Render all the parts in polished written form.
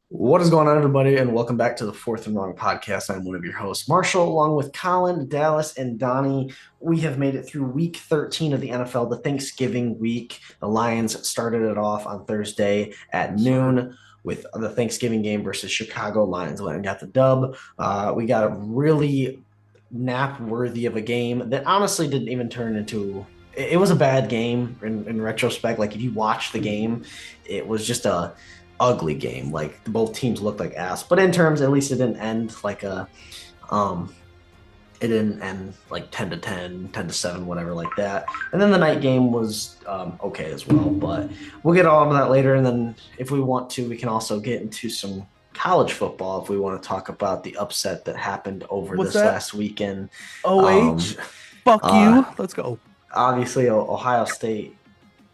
What is going on, everybody, and welcome back to the Fourth and Wrong podcast. I'm one of your hosts, Marshall, along with Colin, Dallas, and Donnie. We have made it through week 13 of the NFL, the Thanksgiving week. The Lions started it off on Thursday at noon with the Thanksgiving game versus Chicago. Lions went and got the dub. We got a really nap worthy of a game that honestly didn't even turn into. It was a bad game in retrospect. Like, if you watch the game, it was just a ugly game. Like, both teams looked like ass. But in terms, at least it didn't end like a um it didn't end like 10 to 10, 10 to 7, whatever like that. And then the night game was okay as well. But we'll get all of that later. And then if we want to, we can also get into some college football if we want to talk about the upset that happened over What's this that? last weekend. OH? Um, Fuck uh, you. Let's go. Obviously, Ohio State,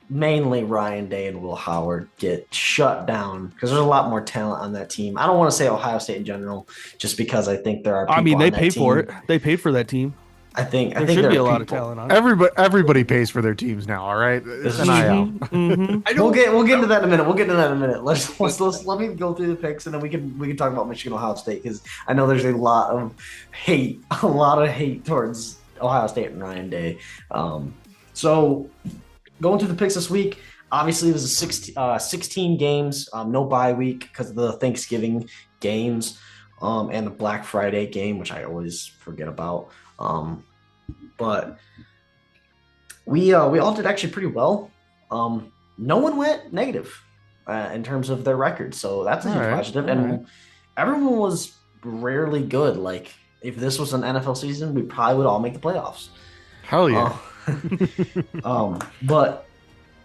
mainly Ryan Day and Will Howard, get shut down because there's a lot more talent on that team. I don't want to say Ohio State in general, just because I think there are I people mean, on they that paid for team. it. They paid for that team. I There think should there be are a lot of people. talent on it. Everybody pays for their teams now, all right? This It's is NIL. true. Mm-hmm. I We'll don't. get into that in a minute. We'll get into that in a minute. Let me go through the picks, and then we can talk about Michigan Ohio State, because I know there's a lot of hate towards Ohio State and Ryan Day. So going through the picks this week, obviously it was a 16 games, no bye week because of the Thanksgiving games, and the Black Friday game, which I always forget about. But we all did actually pretty well. No one went negative in terms of their record, so that's a All huge right, positive. all And right. everyone was rarely good. Like, if this was an NFL season, we probably would all make the playoffs. Hell yeah. But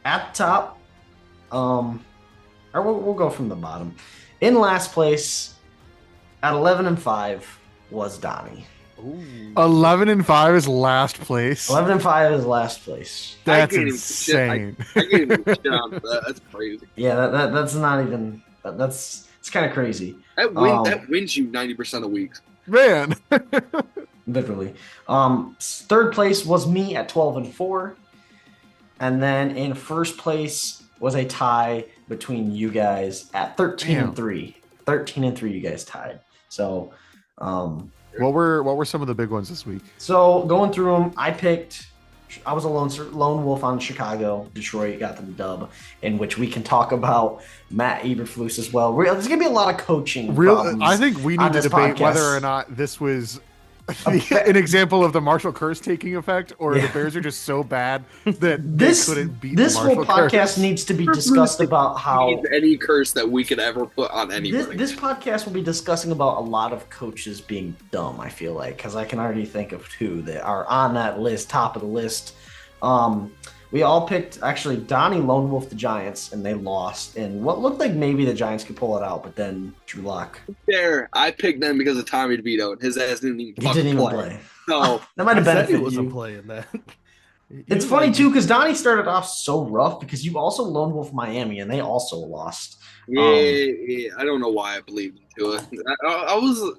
at the top, or we'll go from the bottom. In last place at 11-5 was Donnie. 11-5 is last place. 11-5 is last place. That's I can't even shit. insane. I can't even shit on that. That's crazy. Yeah, that's not even that's it's kind of crazy. That wins you 90% of weeks. Man. Literally. Third place was me at 12-4, and then in first place was a tie between you guys at 13-3. 13-3, you guys tied. So, What were some of the big ones this week? so going through them, I was a lone wolf on Chicago. Detroit got them dub, in which we can talk about Matt Eberflus as well. There's gonna be a lot of coaching problems. I think we on need to this debate podcast. whether or not this was an example of the Marshall curse taking effect, or Yeah. the Bears are just so bad that this they couldn't beat this the whole Marshall podcast curse. needs to be discussed about how Needs any curse that we could ever put on anybody. this podcast will be discussing about a lot of coaches being dumb. I feel like, because I can already think of two that are on that list, top of the list. We all picked, actually, Donnie lone wolf the Giants, and they lost. And what looked like maybe the Giants could pull it out, but then Drew Lock, There, I picked them because of Tommy DeVito, and his ass didn't even he fucking didn't even play. play. So That might I have said he benefited wasn't you. playing that. It's funny too, because Donnie started off so rough because you also lone wolf Miami, and they also lost. yeah, I don't know why I believed into it. I was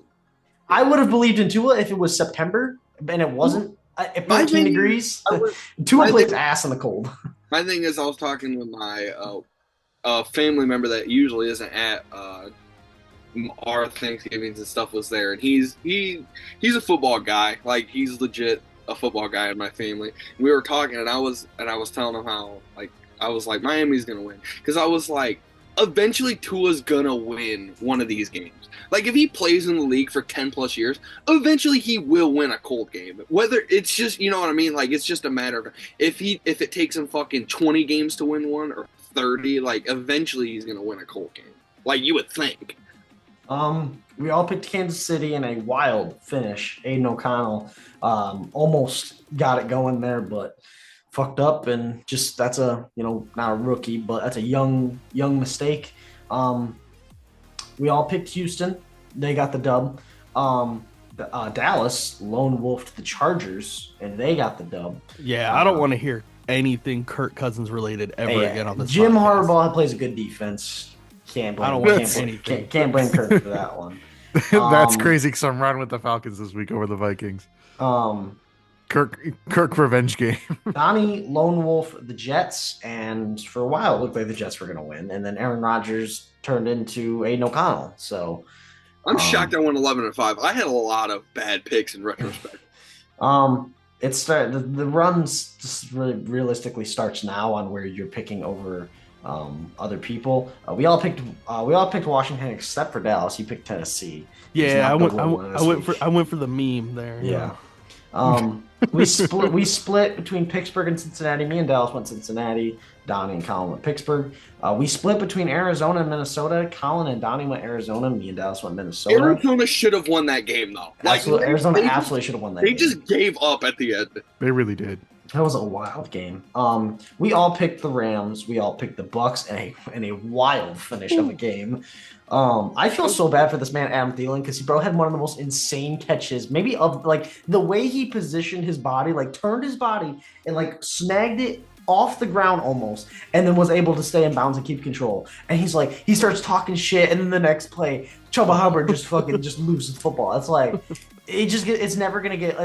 I would have believed in Tua if it was September, and it wasn't. At My 14 thing- degrees, I was- Tua my plays thing- ass in the cold. My thing is, I was talking with my family member that usually isn't at our Thanksgivings and stuff was there, and he's a football guy. Like, he's legit a football guy in my family. And we were talking, and I was telling him how, like, I was like, Miami's gonna win, because I was like, eventually Tua's gonna win one of these games. Like, if he plays in the league for 10+ years, eventually he will win a cold game. Whether it's just, you know what I mean? Like, it's just a matter of if it takes him fucking 20 games to win one, or 30, like, eventually he's gonna win a cold game. Like, you would think. We all picked Kansas City in a wild finish. Aiden O'Connell almost got it going there, but fucked up, and just that's a, not a rookie, but that's a young mistake. We all picked Houston. They got the dub. Dallas lone wolfed the Chargers, and they got the dub. Yeah, I don't want to hear anything Kirk Cousins related ever Hey, again on this Jim podcast. Harbaugh plays a good defense. Can't blame, I don't want can't blame- anything. can't blame Kirk for that one. That's Um, crazy because I'm riding with the Falcons this week over the Vikings. Kirk revenge game. Donnie lone wolf the Jets, and for a while it looked like the Jets were going to win, and then Aaron Rodgers turned into Aiden O'Connell. So I'm shocked I won 11-5. I had a lot of bad picks in retrospect. The runs just really realistically starts now on where you're picking over other people. We all picked Washington except for Dallas. He picked Tennessee. Yeah, I went for the meme there. Yeah. We split between Pittsburgh and Cincinnati. Me and Dallas went Cincinnati. Donnie and Colin went Pittsburgh. We split between Arizona and Minnesota. Colin and Donnie went Arizona. Me and Dallas went Minnesota. Arizona should have won that game, though. Arizona absolutely should have won that game. They just gave up at the end. They really did. That was a wild game. We all picked the Rams. We all picked the Bucks, and a wild finish of a game. I feel so bad for this man Adam Thielen because he had one of the most insane catches, maybe of the way he positioned his body, turned his body and snagged it off the ground almost, and then was able to stay in bounds and keep control. And he starts talking shit, and then the next play, Chuba Hubbard just loses the football. It's it's never gonna get.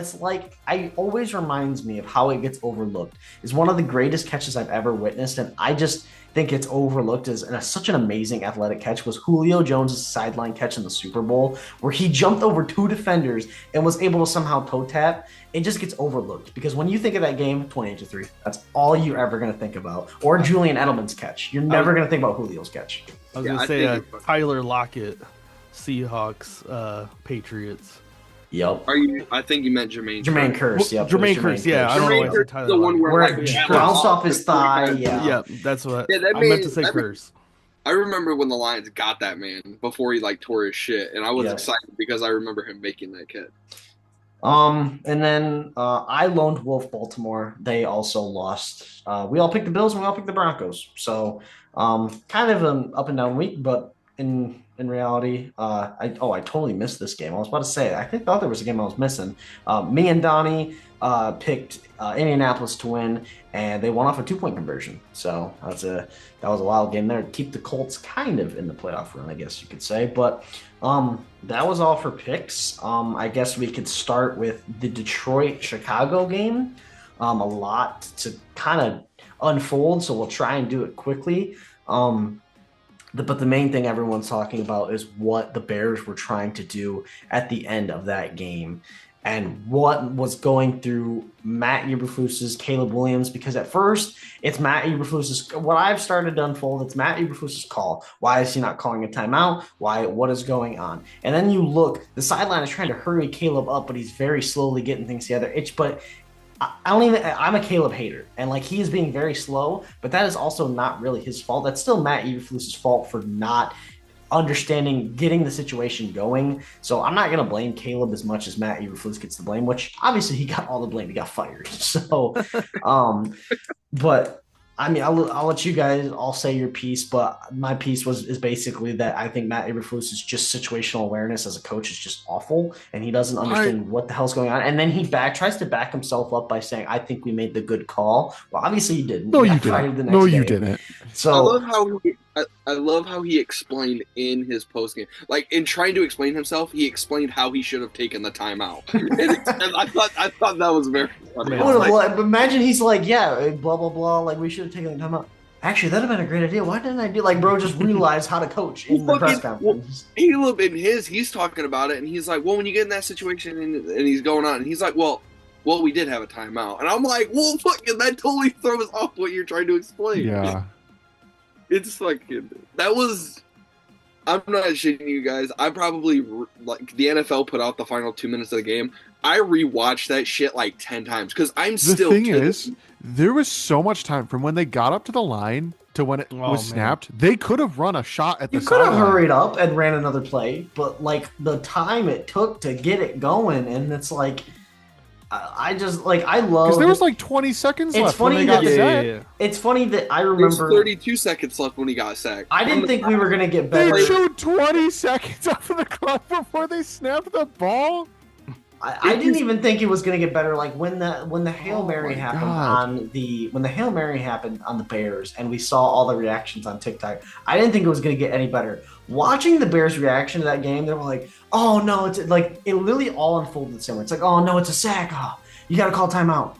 I always reminds me of how it gets overlooked. It's one of the greatest catches I've ever witnessed, and I just think it's overlooked as such an amazing athletic catch was Julio Jones' sideline catch in the Super Bowl, where he jumped over 2 defenders and was able to somehow toe tap. It just gets overlooked because when you think of that game, 28-3, that's all you're ever going to think about. Or Julian Edelman's catch. You're never going to think about Julio's catch. I was going to say Tyler Lockett, Seahawks, Patriots. Yep. I think you meant Jermaine. Jermaine Kearse. Yep. Jermaine Kearse. Yeah, I don't know why I said Tyler. The one where bounced off his thigh. Yeah, that's what I meant to say. Kearse. I remember when the Lions got that man before he tore his shit, and I was excited because I remember him making that catch. And then I loned wolf Baltimore. They also lost. We all picked the Bills and we all picked the Broncos. So kind of an up and down week, but in reality, I totally missed this game. I was about to say I thought there was a game I was missing. Me and Donnie picked Indianapolis to win, and they won off a 2-point conversion. So that was a wild game there to keep the Colts kind of in the playoff run, I guess you could say. But that was all for picks. I guess we could start with the Detroit-Chicago game. A lot to kind of unfold, so we'll try and do it quickly. But the main thing everyone's talking about is what the Bears were trying to do at the end of that game and what was going through Matt Eberflus's Caleb Williams, because at first it's Matt Eberflus's, what I've started to unfold, it's Matt Eberflus's call. Why is he not calling a timeout? What is going on? And then you look, the sideline is trying to hurry Caleb up, but he's very slowly getting things together. I'm a Caleb hater, and he is being very slow, but that is also not really his fault. That's still Matt Eberflus's fault for not understanding, getting the situation going. So I'm not going to blame Caleb as much as Matt Eberflus gets the blame, which obviously he got all the blame. He got fired. So, but I mean, I'll let you guys all say your piece, but my piece is basically that I think Matt Eberflus is just situational awareness as a coach is just awful, and he doesn't understand what the hell's going on. And then he tries to back himself up by saying, "I think we made the good call." Well, obviously he didn't. No, you didn't. No, you didn't. So I love how he explained in his postgame, in trying to explain himself, he explained how he should have taken the timeout. and I thought that was very funny. Imagine he's yeah, blah blah blah. We should have taken the timeout. Actually, that'd have been a great idea. Why didn't I do bro? Just realized how to coach in the press conference. Caleb he's talking about it, and he's like, well, when you get in that situation, and he's going on, and he's like, well, we did have a timeout, and I'm like, well, that totally throws off what you're trying to explain. Yeah. It's that was. I'm not shitting you guys. I probably the NFL put out the final 2 minutes of the game. I rewatched that shit 10 times because I'm still. The thing is, there was so much time from when they got up to the line to when it was snapped. They could have run a shot at the sideline. You could have hurried up and ran another play, but the time it took to get it going, and it's I just I love because there was 20 seconds left. Funny that It's funny that I remember 32 seconds left when he got sacked. I didn't think we were gonna get better. They showed 20 seconds off of the clock before they snapped the ball. I didn't even think it was gonna get better. When the Hail Mary happened on the Bears, and we saw all the reactions on TikTok, I didn't think it was gonna get any better. Watching the Bears' reaction to that game, they were like, "Oh no!" It's it literally all unfolded the same way. It's oh no, it's a sack. Oh, You got to call timeout.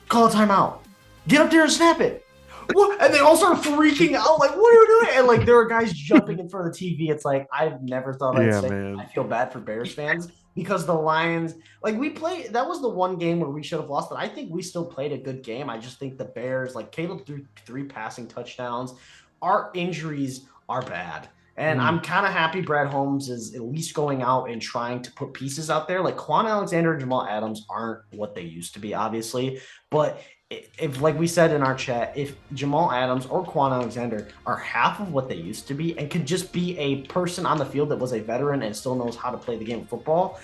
Call a timeout. Get up there and snap it. What? And they all start freaking out, like, what are you doing? And like there are guys jumping in front of the TV. It's like I've never thought I'd say man. I feel bad for Bears fans because the Lions, like that was the one game where we should have lost, but I think we still played a good game. I just think the Bears, like Caleb threw 3 passing touchdowns. Our injuries are bad. And I'm kind of happy Brad Holmes is at least going out and trying to put pieces out there. Like Quan Alexander and Jamal Adams aren't what they used to be, obviously. But if, like we said in our chat, if Jamal Adams or Quan Alexander are half of what they used to be and could just be a person on the field that was a veteran and still knows how to play the game of football,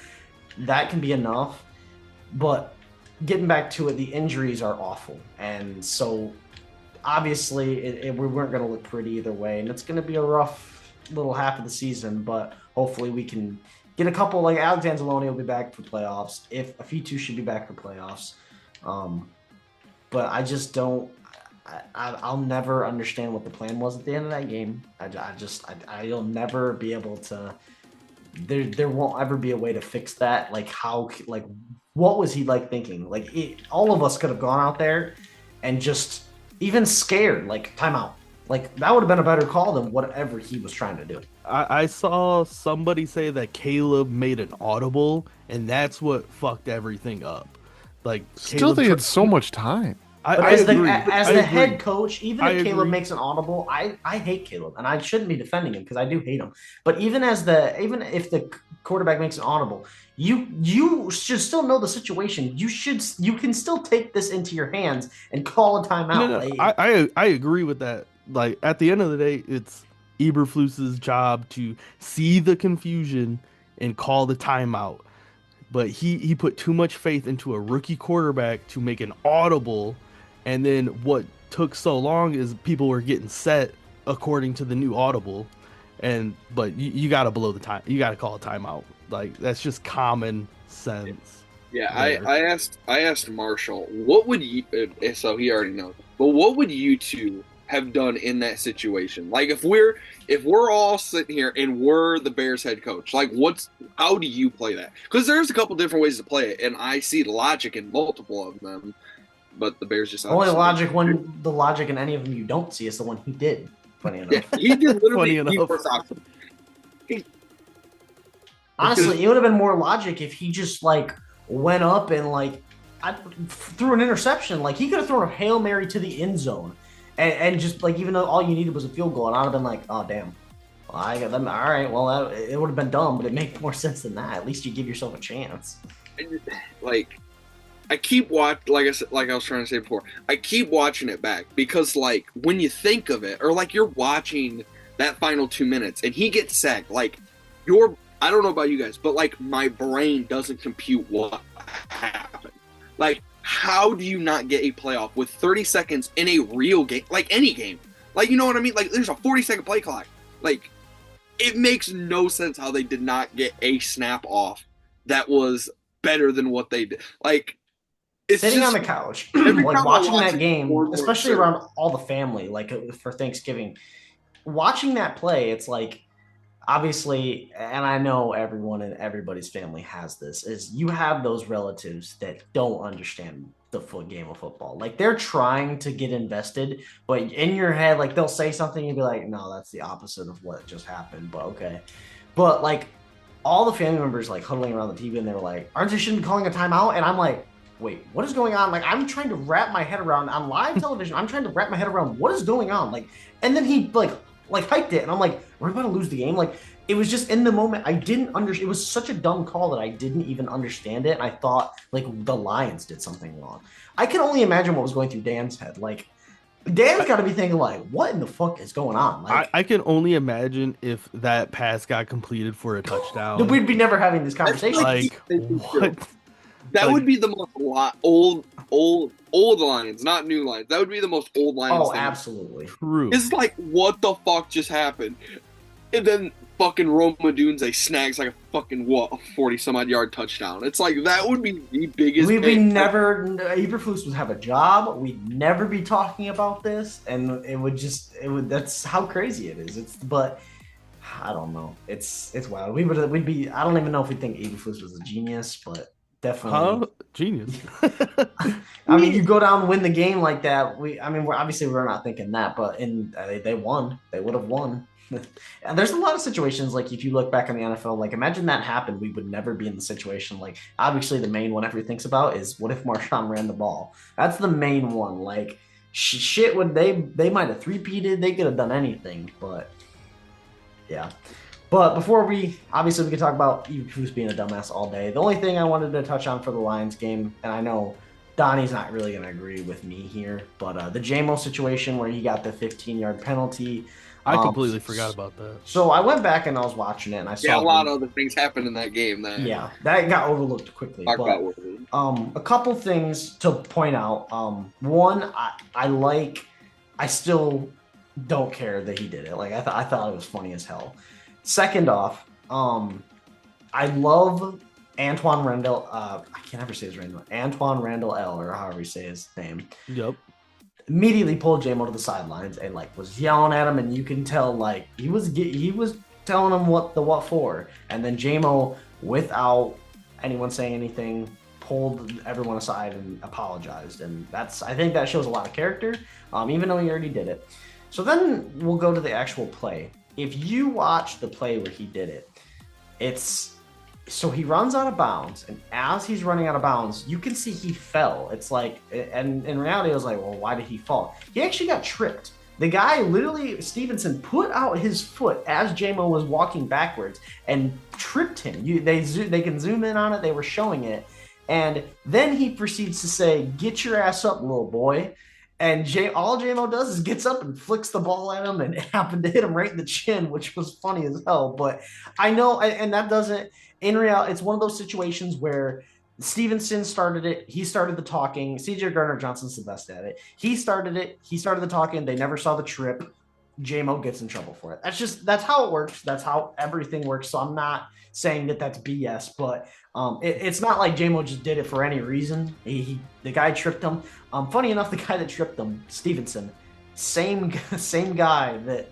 that can be enough. But getting back to it, the injuries are awful. And so obviously we weren't going to look pretty either way. And it's going to be a rough little half of the season, but hopefully we can get a couple, like Alex Anzalone will be back for playoffs. If Afitu should be back for playoffs. But I just don't. I'll never understand what the plan was at the end of that game. I'll never be able to. There won't ever be a way to fix that. Like what was he like thinking? Like all of us could have gone out there and just even scared, like timeout. Like that would have been a better call than whatever he was trying to do. I saw somebody say that Caleb made an audible, and that's what fucked everything up. Like still, they had so much time. I agree. As the head coach, even if Caleb makes an audible, I hate Caleb, and I shouldn't be defending him because I do hate him. But even if the quarterback makes an audible, you should still know the situation. You can still take this into your hands and call a timeout. No, I agree with that. Like at the end of the day, it's Eberflus's job to see the confusion and call the timeout. But he put too much faith into a rookie quarterback to make an audible. And then what took so long is people were getting set according to the new audible. But you got to blow the time. You got to call a timeout. Like that's just common sense. Yeah, I asked Marshall, what would you, so he already knows, but what would you two have done in that situation? Like if we're all sitting here and we're the Bears head coach, like how do you play that? Because there's a couple different ways to play it, and I see the logic in multiple of them. But the Bears just the logic in any of them you don't see is the one he did. Funny enough, yeah, he did literally the first option. Honestly, it would have been more logic if he just like went up and like threw an interception. Like he could have thrown a Hail Mary to the end zone, and just like even though all you needed was a field goal, and I'd have been like, oh damn, well, I got them. All right, well it would have been dumb, but it made more sense than that. At least you give yourself a chance. Like. I keep like I was trying to say before, I keep watching it back because like when you think of it, or like you're watching that final 2 minutes and he gets sacked, like I don't know about you guys, but like my brain doesn't compute what happened. Like how do you not get a playoff with 30 seconds in a real game, like any game? Like you know what I mean? Like there's a 40-second play clock. Like it makes no sense how they did not get a snap off that was better than what they did. Like it's sitting on the couch, like watching that game, especially around all the family, like for Thanksgiving, watching that play, it's like, obviously, and I know everyone in everybody's family has this, is you have those relatives that don't understand the full game of football. Like they're trying to get invested, but in your head, like they'll say something, you'll be like, no, that's the opposite of what just happened, but okay. But like all the family members like huddling around the TV and they were like, aren't they shouldn't be calling a timeout? And I'm like, wait, what is going on? Like, I'm trying to wrap my head around on live television. I'm trying to wrap my head around what is going on. Like, and then he like hyped it, and I'm like, we're about to lose the game. Like, it was just in the moment. I didn't understand. It was such a dumb call that I didn't even understand it. And I thought like the Lions did something wrong. I can only imagine what was going through Dan's head. Like, Dan's got to be thinking like, what in the fuck is going on? Like, I can only imagine if that pass got completed for a touchdown. We'd be never having this conversation. Like, what? That would be the most old Lions, not new Lions. That would be the most old Lions. Oh, absolutely. True. It's like, what the fuck just happened? And then fucking Roma Dunze snags like a fucking 40-some-odd yard touchdown. It's like, that would be the biggest. Eberflus would have a job. We'd never be talking about this, and it would. That's how crazy it is. But I don't know. It's wild. We'd be. I don't even know if we think Eberflus was a genius, but definitely. Genius. I mean, you go down and win the game like that. We're not thinking that, but they won. They would have won. And there's a lot of situations like if you look back in the NFL, like imagine that happened, we would never be in the situation. Like obviously, the main one everybody thinks about is what if Marshawn ran the ball? That's the main one. Like shit, would they might have three-peated, they could have done anything, but yeah. But before we could talk about who's being a dumbass all day. The only thing I wanted to touch on for the Lions game, and I know Donnie's not really going to agree with me here, but the JMO situation where he got the 15-yard penalty. I completely forgot about that. So I went back and I was watching it, and I saw a lot of other things happened in that game. That got overlooked quickly. A couple things to point out. One, I still don't care that he did it. Like I thought it was funny as hell. Second off, I love Antoine Randall. I can't ever say his name. Antoine Randall L, or however you say his name. Yep. Immediately pulled JMO to the sidelines and like was yelling at him, and you can tell like he was telling him what for. And then JMO, without anyone saying anything, pulled everyone aside and apologized. And I think that shows a lot of character, even though he already did it. So then we'll go to the actual play. If you watch the play where he did it, so he runs out of bounds, and as he's running out of bounds, you can see he fell. It's like, and in reality, I was like, well, why did he fall? He actually got tripped. The guy literally, Stevenson, put out his foot as JMO was walking backwards and tripped him. They can zoom in on it. They were showing it. And then he proceeds to say, "Get your ass up, little boy." And all JMO does is gets up and flicks the ball at him, and it happened to hit him right in the chin, which was funny as hell. But I know, and that doesn't, in reality, it's one of those situations where Stevenson started it. He started the talking. CJ Gardner-Johnson's the best at it. He started it. He started the talking. They never saw the trip. JMO gets in trouble for it. That's how it works. That's how everything works. So I'm not saying that that's BS, but it's not like JMO just did it for any reason. The guy tripped him. Funny enough, the guy that tripped him, Stevenson, same guy that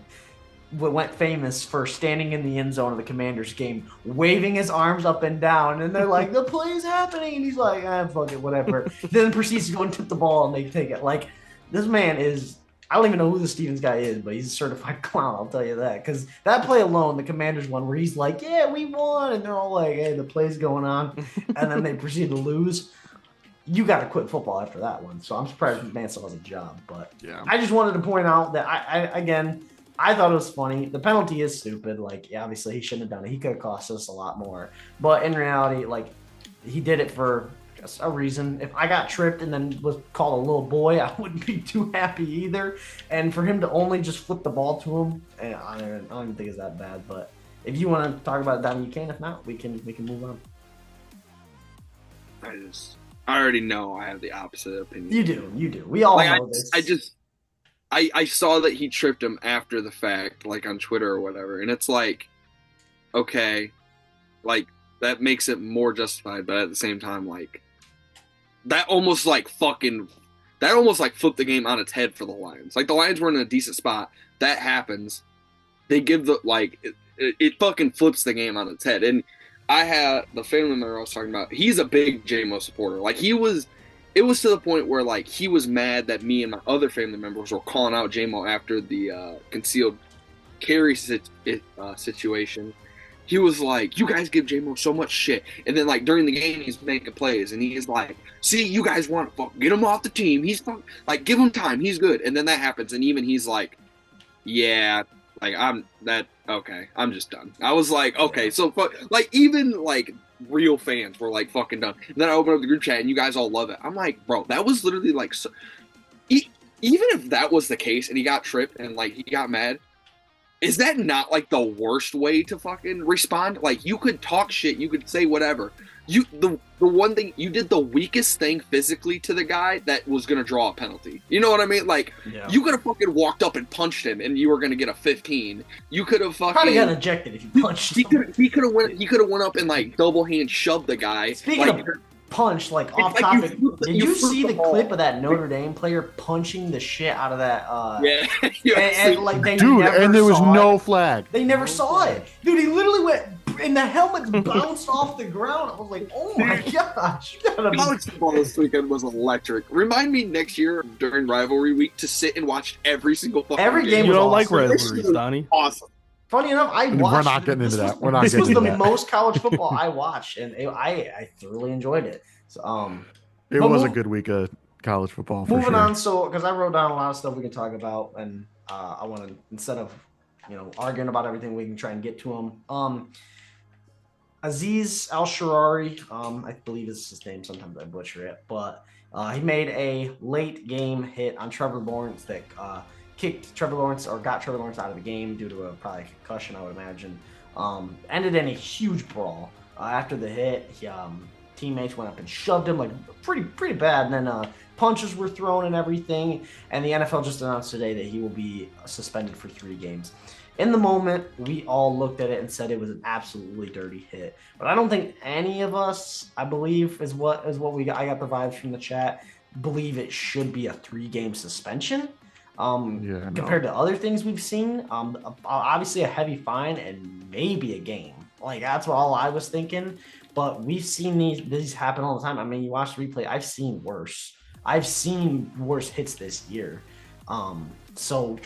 went famous for standing in the end zone of the Commanders game, waving his arms up and down, and they're like, "The play's happening," and he's like, "Fuck it, whatever." Then proceeds to go and tip the ball, and they take it. Like, this man is, I don't even know who the Stevens guy is, but he's a certified clown, I'll tell you that. Because that play alone, the Commanders one, where he's like, "Yeah, we won," and they're all like, "Hey, the play's going on," and then they proceed to lose. You got to quit football after that one. So I'm surprised the man still has a job. But yeah, I just wanted to point out that I thought it was funny. The penalty is stupid. Like, yeah, obviously he shouldn't have done it. He could have cost us a lot more. But in reality, like, he did it for a reason. If I got tripped and then was called a little boy, I wouldn't be too happy either. And for him to only just flip the ball to him, I don't even think it's that bad. But if you want to talk about it, Don, you can. If not, we can move on. I already know I have the opposite opinion. You do. We all know this. I saw that he tripped him after the fact, like on Twitter or whatever, and it's like, okay, like that makes it more justified, but at the same time, like that almost flipped the game on its head for the Lions. Like the Lions were in a decent spot. That happens. They give it fucking flips the game on its head. And I had the family member I was talking about. He's a big JMO supporter. Like it was to the point where like he was mad that me and my other family members were calling out JMO after the concealed carry situation. He was like, "You guys give JMO so much shit," and then like during the game he's making plays and he's like, "See, you guys want to get him off the team. He's like, give him time. He's good." And then that happens, and even he's like, "Yeah, like I'm just done." I was like, okay, so like even like real fans were like fucking done. And then I opened up the group chat and you guys all love it. I'm like, bro, that was literally like, so, even if that was the case and he got tripped and like he got mad, is that not like the worst way to fucking respond? Like you could talk shit, you could say whatever. The one thing you did, the weakest thing physically to the guy that was gonna draw a penalty. You know what I mean? Like you could have fucking walked up and punched him and you were gonna get a 15. You could have fucking probably got ejected if you punched him. He could have went up and like double hand shoved the guy. Speaking of punch, like off like topic. Did you see the ball. clip of that Notre Dame player punching the shit out of that? Yeah, and like they dude, never and there was saw no it. flag. They never No saw flag. it, dude. He literally went, and the helmet bounced off the ground. I was like, oh my gosh! College football this weekend was electric. Remind me next year during rivalry week to sit and watch every single fucking Every game You was don't like awesome. rivalries, Donnie. Awesome. Funny enough, I watched. We're not getting into that. We're not This getting was into the that. most college football I watched, and I thoroughly enjoyed it. So, It was a good week of college football. For moving sure. on, so because I wrote down a lot of stuff we can talk about, and I want to, instead of arguing about everything, we can try and get to them. Aziz Al-Shirari, I believe is his name. Sometimes I butcher it, but he made a late game hit on Trevor Lawrence that kicked Trevor Lawrence or got Trevor Lawrence out of the game due to probably a concussion, I would imagine. Ended in a huge brawl. After the hit, teammates went up and shoved him like pretty bad, and then punches were thrown and everything. And the NFL just announced today that he will be suspended for 3 games. In the moment, we all looked at it and said it was an absolutely dirty hit. But I don't think any of us, I believe, is what we got. I got the vibes from the chat. Believe it should be a 3-game suspension. Compared to other things we've seen, obviously a heavy fine and maybe a game. Like that's all I was thinking. But we've seen these happen all the time. I mean, you watch the replay. I've seen worse. I've seen worse hits this year. So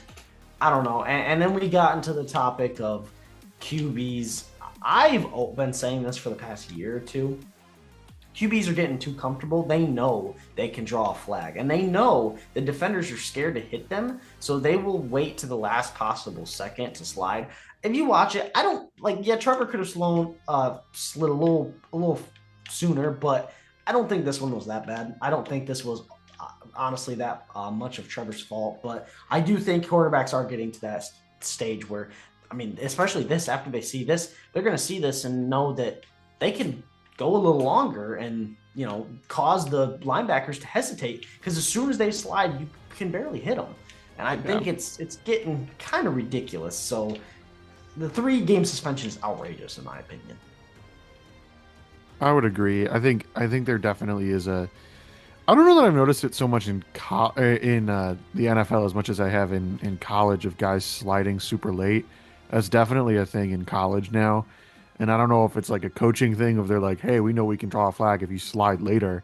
I don't know. And then we got into the topic of QBs. I've been saying this for the past year or two. QBs are getting too comfortable. They know they can draw a flag, and they know the defenders are scared to hit them, so they will wait to the last possible second to slide. If you watch it, I don't Trevor could have slid a little sooner, but I don't think this one was that bad. I don't think this was honestly that much of Trevor's fault, but I do think quarterbacks are getting to that stage where, I mean, especially this, after they see this, they're going to see this and know that they can go a little longer and, cause the linebackers to hesitate, because as soon as they slide, you can barely hit them. And I think it's getting kind of ridiculous. So the 3-game suspension is outrageous in my opinion. I would agree. I think there definitely is a. I don't know that I've noticed it so much in the NFL as much as I have in college, of guys sliding super late. That's definitely a thing in college now. And I don't know if it's like a coaching thing of they're like, hey, we know we can draw a flag if you slide later,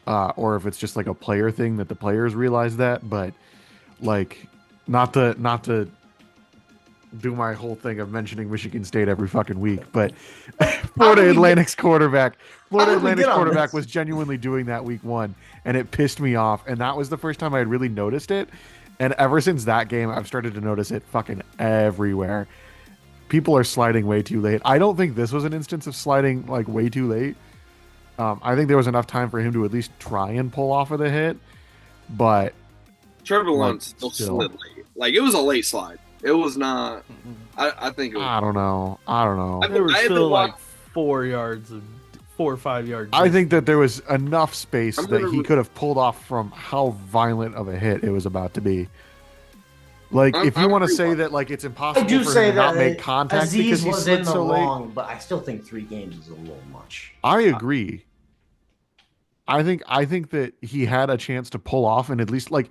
or if it's just like a player thing that the players realize that. But like, not to do my whole thing of mentioning Michigan State every fucking week, but Florida Atlantic's quarterback was genuinely doing that week 1, and it pissed me off. And that was the first time I had really noticed it. And ever since that game, I've started to notice it fucking everywhere. People are sliding way too late. I don't think this was an instance of sliding like way too late. I think there was enough time for him to at least try and pull off of the hit, but Trevor Lawrence still slid late. Like, it was a late slide. It was not. I think it was. I don't know. There was still like 4 or 5 yards. I think that there was enough space that he could have pulled off from how violent of a hit it was about to be. Like, if you want to say that, like, it's impossible for him to not make contact Aziz because he slid so late, but I still think 3 games is a little much. I agree. I think that he had a chance to pull off, and at least, like,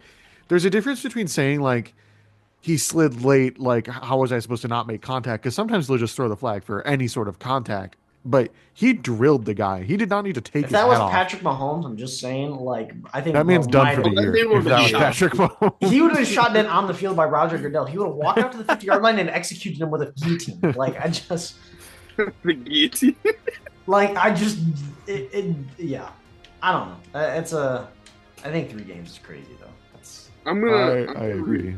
there's a difference between saying, like, he slid late, like, how was I supposed to not make contact? Because sometimes they'll just throw the flag for any sort of contact. But he drilled the guy. He did not need to take his hat off. If that was Patrick Mahomes, I'm just saying, like, I think that man's done for the year. If that was Patrick Mahomes, he would have been shot dead on the field by Roger Goodell. He would have walked out to the 50-yard line and executed him with a guillotine. Like, I just the guillotine. Like, yeah. I don't know. I think 3 games is crazy though. I agree.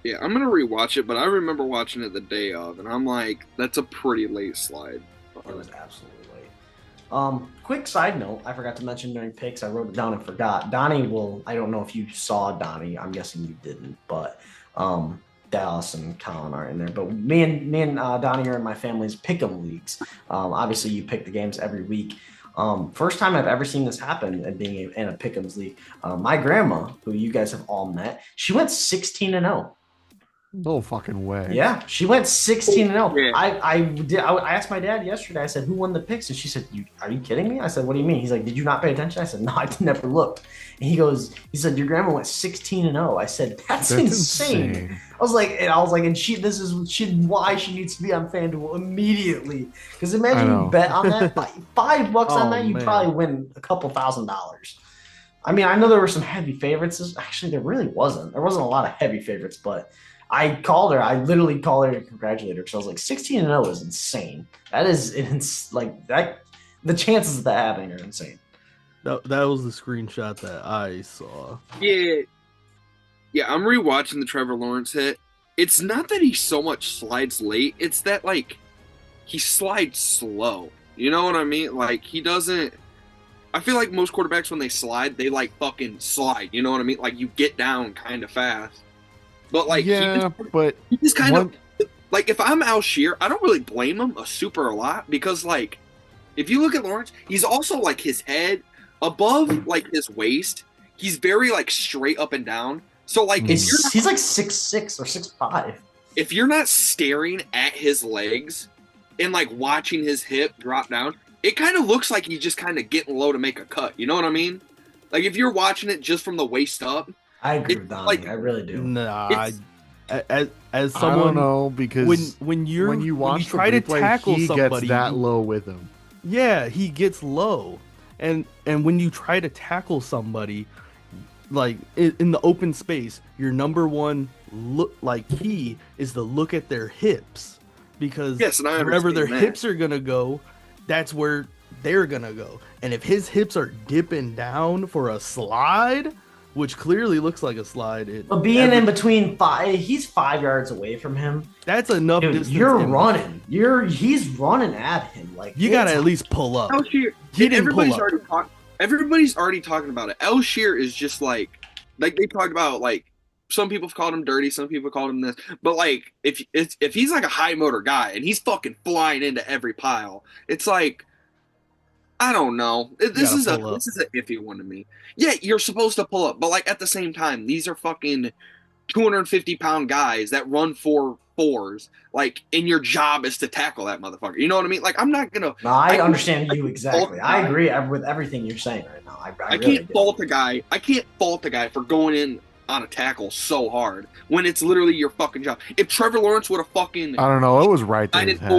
Yeah, I'm gonna rewatch it, but I remember watching it the day of, and I'm like, that's a pretty late slide. It was absolutely late. Quick side note, I forgot to mention during picks, I wrote it down and forgot. Donnie I don't know if you saw Donnie, I'm guessing you didn't, but Dallas and Colin are in there. But me and Donnie are in my family's pick'em leagues. Obviously, you pick the games every week. First time I've ever seen this happen and being in a pick'ems league. My grandma, who you guys have all met, she went 16-0. No fucking way. Yeah, she went 16-0. Yeah. I asked my dad yesterday. I said, "Who won the picks?" And she said, Are you kidding me?" I said, "What do you mean?" He's like, "Did you not pay attention?" I said, "No, I never looked." And he said, "Your grandma went 16-0." I said, "That's insane." I was like, and why she needs to be on FanDuel immediately. Because imagine you bet on that $5 on that, you probably win a couple $1,000. I mean, I know there were some heavy favorites. Actually, there really wasn't. There wasn't a lot of heavy favorites, but I called her. I literally called her to congratulate her because I was like, 16-0 is insane. That is like that. The chances of that happening are insane. That was the screenshot that I saw. Yeah. Yeah, I'm rewatching the Trevor Lawrence hit. It's not that he so much slides late. It's that, like, he slides slow. You know what I mean? Like, he doesn't... I feel like most quarterbacks, when they slide, they, like, fucking slide. You know what I mean? Like, you get down kind of fast. But, like, but he just kind of... Like, if I'm Al Shear, I don't really blame him a lot because, like, if you look at Lawrence, he's also, like, his head above, like, his waist. He's very, like, straight up and down. So, like, he's like 6'6" or 6'5". If you're not staring at his legs and, like, watching his hip drop down, it kind of looks like he's just kind of getting low to make a cut. You know what I mean? Like, if you're watching it just from the waist up. I agree with Donnie. Like, I really do. Nah, as someone, I don't know, because when you try to tackle he somebody, gets that low with him. Yeah, he gets low, and when you try to tackle somebody, like in the open space, your number one key is to look at their hips, because wherever their hips are gonna go, that's where they're gonna go. And if his hips are dipping down for a slide, which clearly looks like a slide, but being in between he's 5 yards away from him. That's enough. Dude, you're running. He's running at him. Like, you gotta at least pull up. He didn't pull up. Everybody's already talking about it. Al Shear is just like they talked about, like, some people have called him dirty, some people called him this, but, like, if he's like a high motor guy and he's fucking flying into every pile, it's like, I don't know. This is an iffy one to me. Yeah, you're supposed to pull up, but, like, at the same time, these are fucking 250-pound guys that run 4.4s, like, and your job is to tackle that motherfucker. You know what I mean? Like, I'm not gonna. No, I understand you exactly. I agree with everything you're saying right now. I really can't fault a guy. I can't fault a guy for going in on a tackle so hard when it's literally your fucking job. If Trevor Lawrence would have fucking, I don't know, it was right to his head.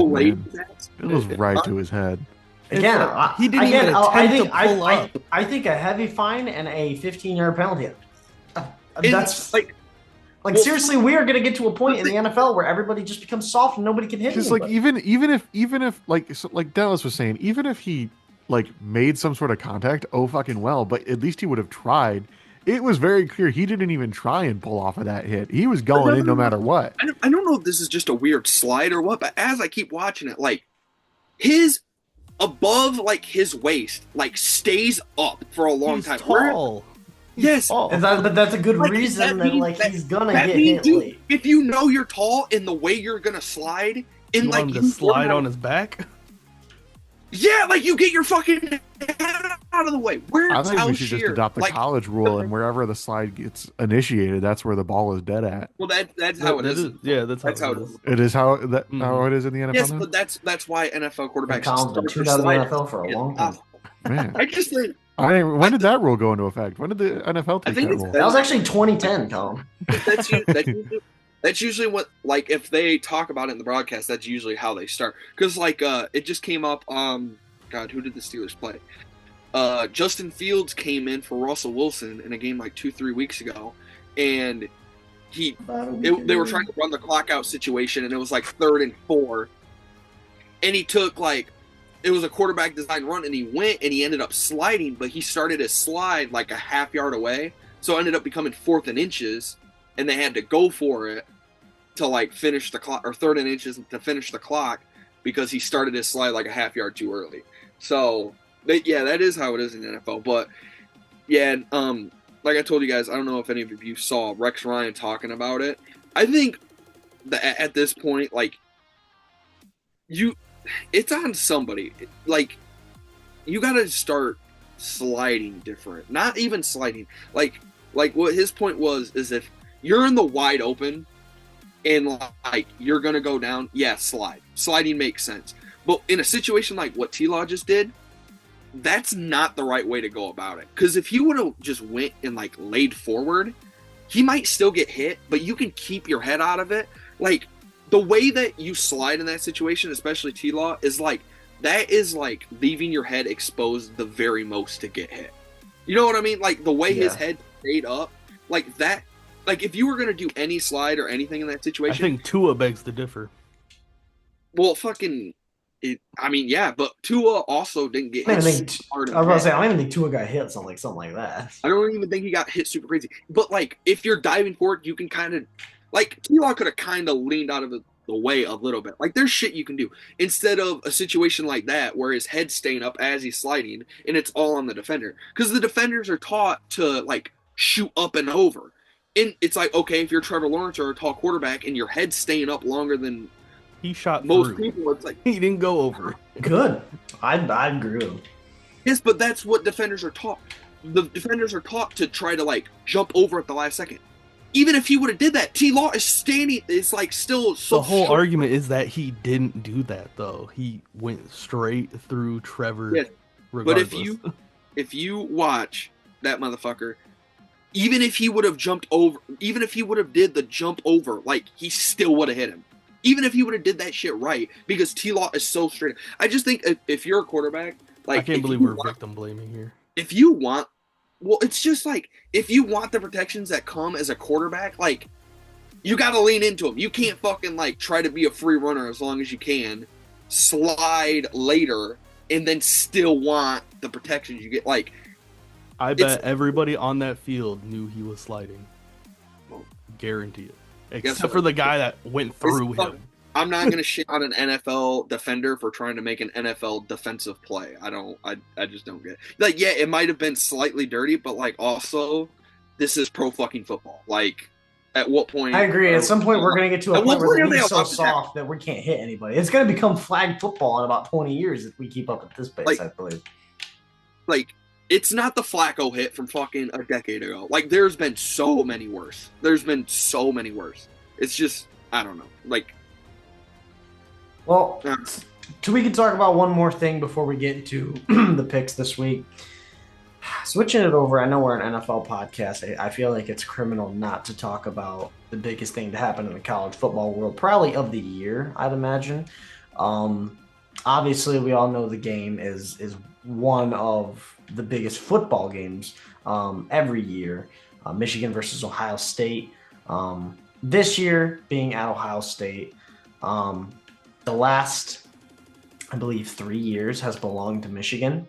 It was right to his head. Again, he didn't even attempt to pull up. I think a heavy fine and a 15-yard penalty. That's like seriously, we are going to get to a point in the NFL where everybody just becomes soft and nobody can hit. Just like even if like Dallas was saying, even if he, like, made some sort of contact, fucking well, but at least he would have tried. It was very clear he didn't even try and pull off of that hit. He was going in no matter what. I don't know if this is just a weird slide or what, but as I keep watching it, like, his above, like, his waist, like, stays up for a long time. Tall. Yes, but that's a good reason that he's gonna get hit late. If you know you're tall and the way you're gonna slide, and you want him to slide on his back. Yeah, like, you get your fucking head out of the way. I think we should just adopt the college rule, and wherever the slide gets initiated, that's where the ball is dead at. Well, that's how it is. Yeah, that's how it is. It is how it is in the NFL. Yes, now? but that's why NFL quarterbacks been chewed out of the NFL for a long time. Man, I just think. When did that rule go into effect? When did the NFL take that rule? That was actually 2010, Colin. That's usually what, like, if they talk about it in the broadcast, that's usually how they start. Because, like, it just came up. God, who did the Steelers play? Justin Fields came in for Russell Wilson in a game like 2-3 weeks ago, and they were trying to run the clock out situation, and it was like 3rd and 4, and he took, like, it was a quarterback design run, and he went and he ended up sliding, but he started his slide like a half yard away, so it ended up becoming 4th and inches, and they had to go for it to, like, finish the clock, or 3rd and inches to finish the clock, because he started his slide like a half yard too early. So, yeah, that is how it is in the NFL. But, yeah, like I told you guys, I don't know if any of you saw Rex Ryan talking about it. I think that at this point, like, it's on somebody. Like, you got to start sliding different. Not even sliding. Like what his point was is if you're in the wide open and like you're gonna go down, yeah, slide. Sliding makes sense. But in a situation like what T-Law just did, that's not the right way to go about it. Because if he would have just went and like laid forward, he might still get hit, but you can keep your head out of it. Like the way that you slide in that situation, especially T-Law, is like that is like leaving your head exposed the very most to get hit. You know what I mean? Like the way his head stayed up, like that. Like if you were gonna do any slide or anything in that situation, I think Tua begs to differ. well, fucking. I mean, yeah, but Tua also didn't get hit. I was about to say, I don't even think Tua got hit something like that. I don't even think he got hit super crazy. But like, if you're diving forward, you can kind of, like, T-Law could have kind of leaned out of the way a little bit. Like, there's shit you can do instead of a situation like that where his head's staying up as he's sliding, and it's all on the defender because the defenders are taught to like shoot up and over. And it's like, okay, if you're Trevor Lawrence or a tall quarterback and your head's staying up longer than he shot most through. people, it's like he didn't go over. Good. I agree with him. Yes, but that's what defenders are taught. The defenders are taught to try to like jump over at the last second. Even if he would have did that, T-Law is standing. It's like still so. The whole argument is that he didn't do that though. He went straight through Trevor. Yes. Regardless. But if you watch that motherfucker, even if he would have jumped over, even if he would have did the jump over, like he still would have hit him. Even if he would have did that shit right, because T-Law is so straight. I just think if you're a quarterback, like I can't believe we're victim blaming here. If you want, well, it's just like if you want the protections that come as a quarterback, like you got to lean into them. You can't fucking like try to be a free runner as long as you can, slide later, and then still want the protections you get. Like, I bet everybody on that field knew he was sliding. Guarantee it. Except for the guy that went through him. I'm not gonna shit on an NFL defender for trying to make an NFL defensive play. I just don't get it. Like, yeah, it might have been slightly dirty, but like also, this is pro fucking football. Like, at what point? I agree. At some point, we're gonna get to a point where the league's so soft that we can't hit anybody. It's gonna become flag football in about 20 years if we keep up at this pace. Like, I believe. Like, it's not the Flacco hit from fucking a decade ago. Like, there's been so many worse. It's just, I don't know. Like, well, we can talk about one more thing before we get into the picks this week. Switching it over, I know we're an NFL podcast. I feel like it's criminal not to talk about the biggest thing to happen in the college football world, probably of the year, I'd imagine. Obviously, we all know the game is one of the biggest football games every year. Michigan versus Ohio State. This year being at Ohio State. The last, I believe, 3 years has belonged to Michigan.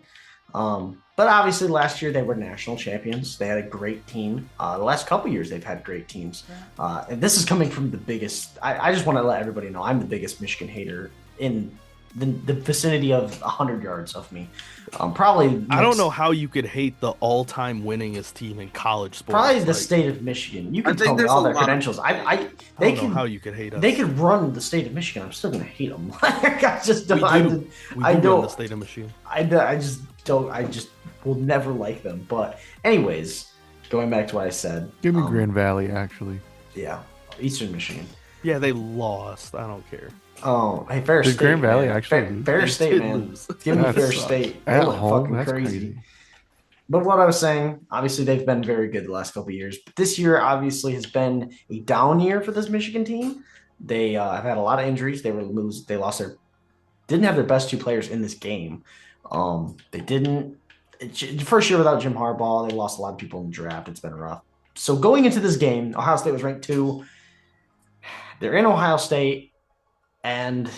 But obviously last year they were national champions. They had a great team. The last couple years they've had great teams. And this is coming from the biggest. I just want to let everybody know I'm the biggest Michigan hater in the vicinity of 100 yards of me. Probably. I don't know how you could hate the all-time winningest team in college sports. Probably the state of Michigan. You can tell me all their credentials. I don't know how you could hate us. They could run the state of Michigan. I'm still gonna hate them. I just don't. I don't run the state of Michigan. I just don't. I just will never like them. But anyways, going back to what I said. Give me Grand Valley, actually. Yeah, Eastern Michigan. Yeah, they lost. I don't care. Oh, hey, Fair State. Grand Valley actually Fair State, man. Give me Fair State. At home, that's crazy. But what I was saying, obviously they've been very good the last couple of years. But this year obviously has been a down year for this Michigan team. They have had a lot of injuries. They didn't have their best two players in this game. They didn't. First year without Jim Harbaugh, they lost a lot of people in the draft. It's been rough. So going into this game, Ohio State was ranked 2. They're in Ohio State. And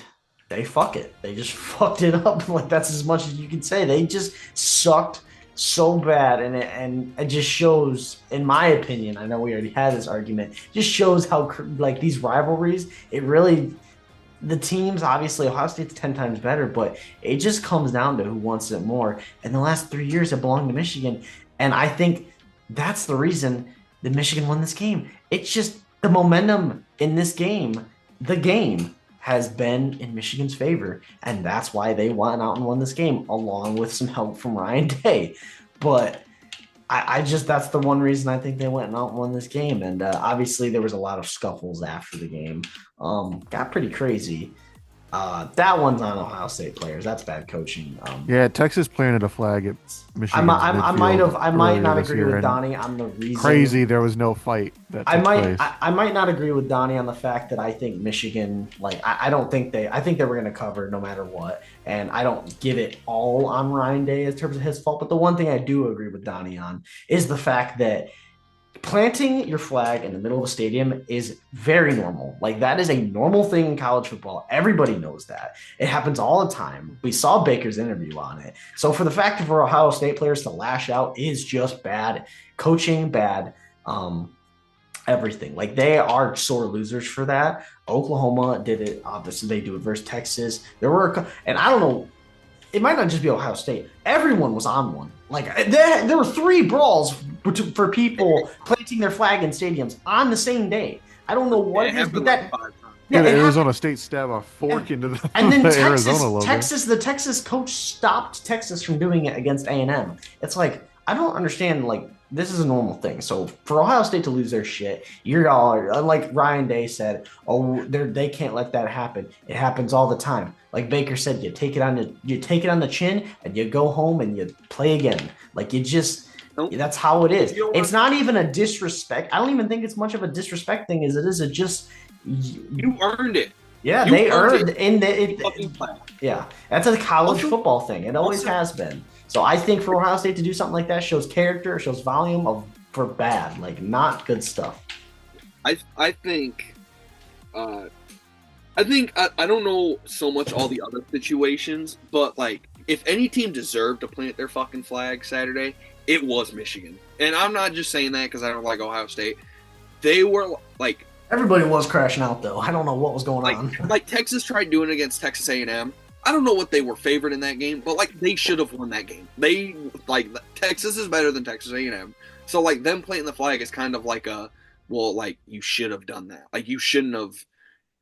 they fuck it. They just fucked it up. Like, that's as much as you can say. They just sucked so bad. And it just shows, in my opinion, I know we already had this argument, just shows how, like, these rivalries, it really, the teams, obviously, Ohio State's 10 times better, but it just comes down to who wants it more. And the last 3 years, it belonged to Michigan. And I think that's the reason that Michigan won this game. It's just the momentum in this game, the game has been in Michigan's favor, and that's why they went out and won this game, along with some help from Ryan Day. But I just that's the one reason I think they went and out and won this game. And obviously there was a lot of scuffles after the game. Got pretty crazy. That one's on Ohio State players. That's bad coaching. Yeah, Texas planted a flag at Michigan. I might not agree with Donnie on the reason. Crazy, there was no fight. I might not agree with Donnie on the fact that I think Michigan, like, I think they were going to cover no matter what, and I don't give it all on Ryan Day in terms of his fault. But the one thing I do agree with Donnie on is the fact that planting your flag in the middle of a stadium is very normal. Like, that is a normal thing in college football. Everybody knows that. It happens all the time. We saw Baker's interview on it. So for the fact for Ohio State players to lash out is just bad coaching, bad everything. Like, they are sore losers for that. Oklahoma did it. Obviously, they do it versus Texas. And I don't know, it might not just be Ohio State. Everyone was on one. Like, there were 3 brawls for people planting their flag in stadiums on the same day. I don't know what it is, but that. Yeah, the Arizona State stab a fork into the, and then the Arizona logo. The Texas coach stopped Texas from doing it against A&M. It's like, I don't understand. Like, this is a normal thing. So for Ohio State to lose their shit, you're all like Ryan Day said, oh, they can't let that happen. It happens all the time. Like Baker said, you take it on the chin and you go home and you play again. Like, you just. That's how it is. It's not even a disrespect. I don't even think it's much of a disrespect thing as it is. It just you earned it. Yeah, they earned it. Yeah, that's a college football thing. It always has been. So I think for Ohio State to do something like that shows character, shows volume for bad, like not good stuff. I think I don't know so much all the other situations, but like if any team deserved to plant their fucking flag Saturday, it was Michigan. And I'm not just saying that because I don't like Ohio State. They were like everybody was crashing out though. I don't know what was going on. Like Texas tried doing it against Texas A&M. I don't know what they were favored in that game, but like they should have won that game. They like Texas is better than Texas A&M. So like them planting the flag is kind of like like you should have done that. Like you shouldn't have.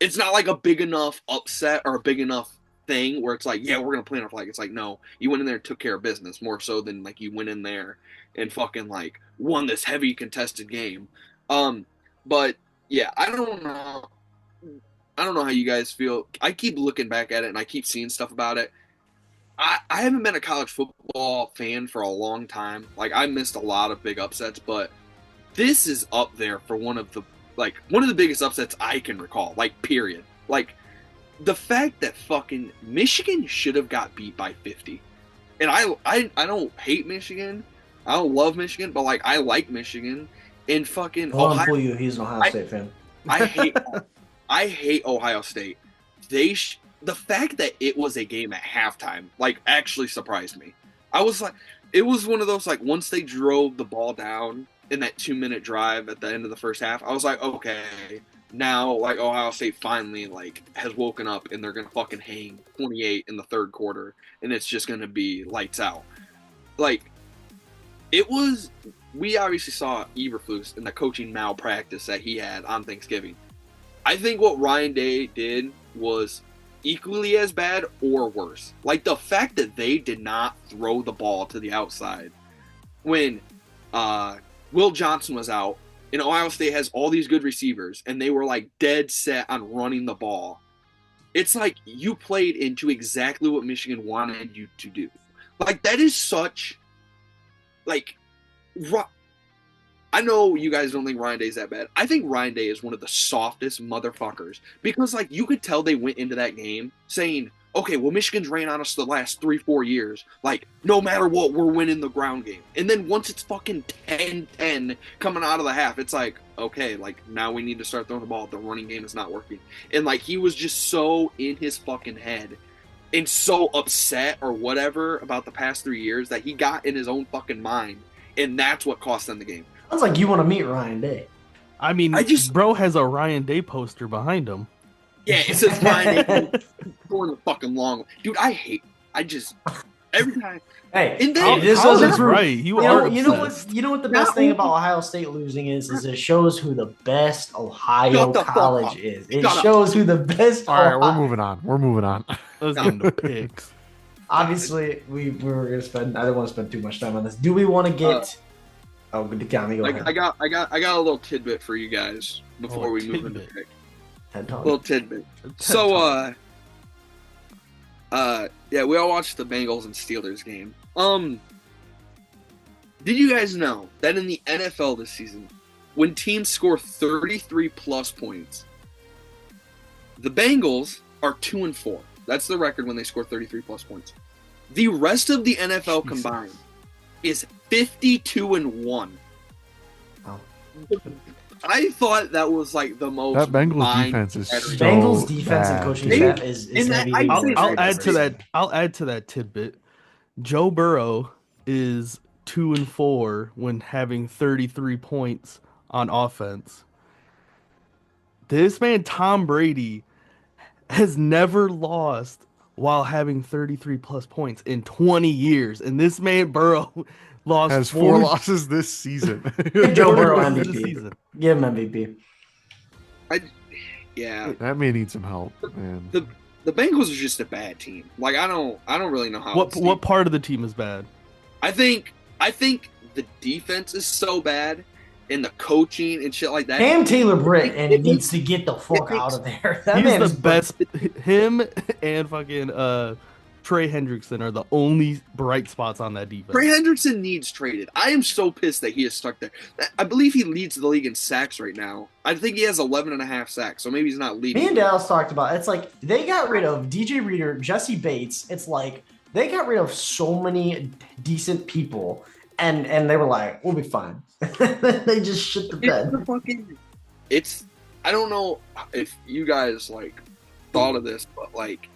It's not like a big enough upset or a big enough thing where it's like, yeah, we're gonna plant our flag. It's like, no, you went in there and took care of business more so than like you went in there and fucking like won this heavy contested game. But yeah, I don't know how you guys feel. I keep looking back at it and I keep seeing stuff about it. I haven't been a college football fan for a long time. Like I missed a lot of big upsets, but this is up there for one of the biggest upsets I can recall. Like period. Like the fact that fucking Michigan should have got beat by 50. And I don't hate Michigan. I don't love Michigan, but like I like Michigan and fucking Ohio. He's an Ohio State fan. I hate Ohio State. The fact that it was a game at halftime like actually surprised me. I was like, it was one of those like once they drove the ball down in that 2-minute drive at the end of the first half, I was like, okay, now like Ohio State finally like has woken up and they're gonna fucking hang 28 in the third quarter and it's just gonna be lights out. Like it was. We obviously saw Eberflus in the coaching malpractice that he had on Thanksgiving. I think what Ryan Day did was equally as bad or worse. Like the fact that they did not throw the ball to the outside when Will Johnson was out and Ohio State has all these good receivers and they were like dead set on running the ball. It's like you played into exactly what Michigan wanted you to do. Like that is such like I know you guys don't think Ryan Day is that bad. I think Ryan Day is one of the softest motherfuckers because, like, you could tell they went into that game saying, okay, well, Michigan's ran on us the last 3-4 years. Like, no matter what, we're winning the ground game. And then once it's fucking 10-10 coming out of the half, it's like, okay, like, now we need to start throwing the ball. The running game is not working. And, like, he was just so in his fucking head and so upset or whatever about the past 3 years that he got in his own fucking mind. And that's what cost them the game. Sounds like you want to meet Ryan Day. I mean, bro has a Ryan Day poster behind him. Yeah, it says Ryan Day going the fucking long. Dude, every time. Hey, this is right. You know what the best thing about Ohio State losing is it shows who the best Ohio college is. It shows who the best. All right, we're moving on. Let's get into picks. Obviously, we were going to spend. I don't want to spend too much time on this. Do we want to get Oh, good. Go ahead. I got a little tidbit for you guys before we move into pick. Little tidbit. So, yeah, we all watched the Bengals and Steelers game. Did you guys know that in the NFL this season, when teams score 33 plus points, the Bengals are 2-4. That's the record when they score 33 plus points. The rest of the NFL combined is 52-1. Oh. I thought that was like the most. That Bengals defense is so Bengals defense and bad. coaching staff is I'll add to that tidbit. Joe Burrow is 2-4 when having 33 points on offense. This man Tom Brady has never lost while having 33 plus points in 20 years, and this man Burrow lost has 4 losses this season. Give Joe Burrow MVP. Give him MVP. Yeah, that may need some help, man. The Bengals are just a bad team. Like I don't really know how. What part of the team is bad? I think the defense is so bad, and the coaching and shit like that. Cam Taylor-Britt and needs to get the fuck out of there. That He's the best. Him and fucking Trey Hendrickson are the only bright spots on that defense. Trey Hendrickson needs traded. I am so pissed that he is stuck there. I believe he leads the league in sacks right now. I think he has 11.5 sacks, so maybe he's not leading. Me and Dallas talked about it. It's like they got rid of DJ Reader, Jesse Bates. It's like they got rid of so many decent people, and they were like, we'll be fine. They just shit the bed. I don't know if you guys like thought of this, but like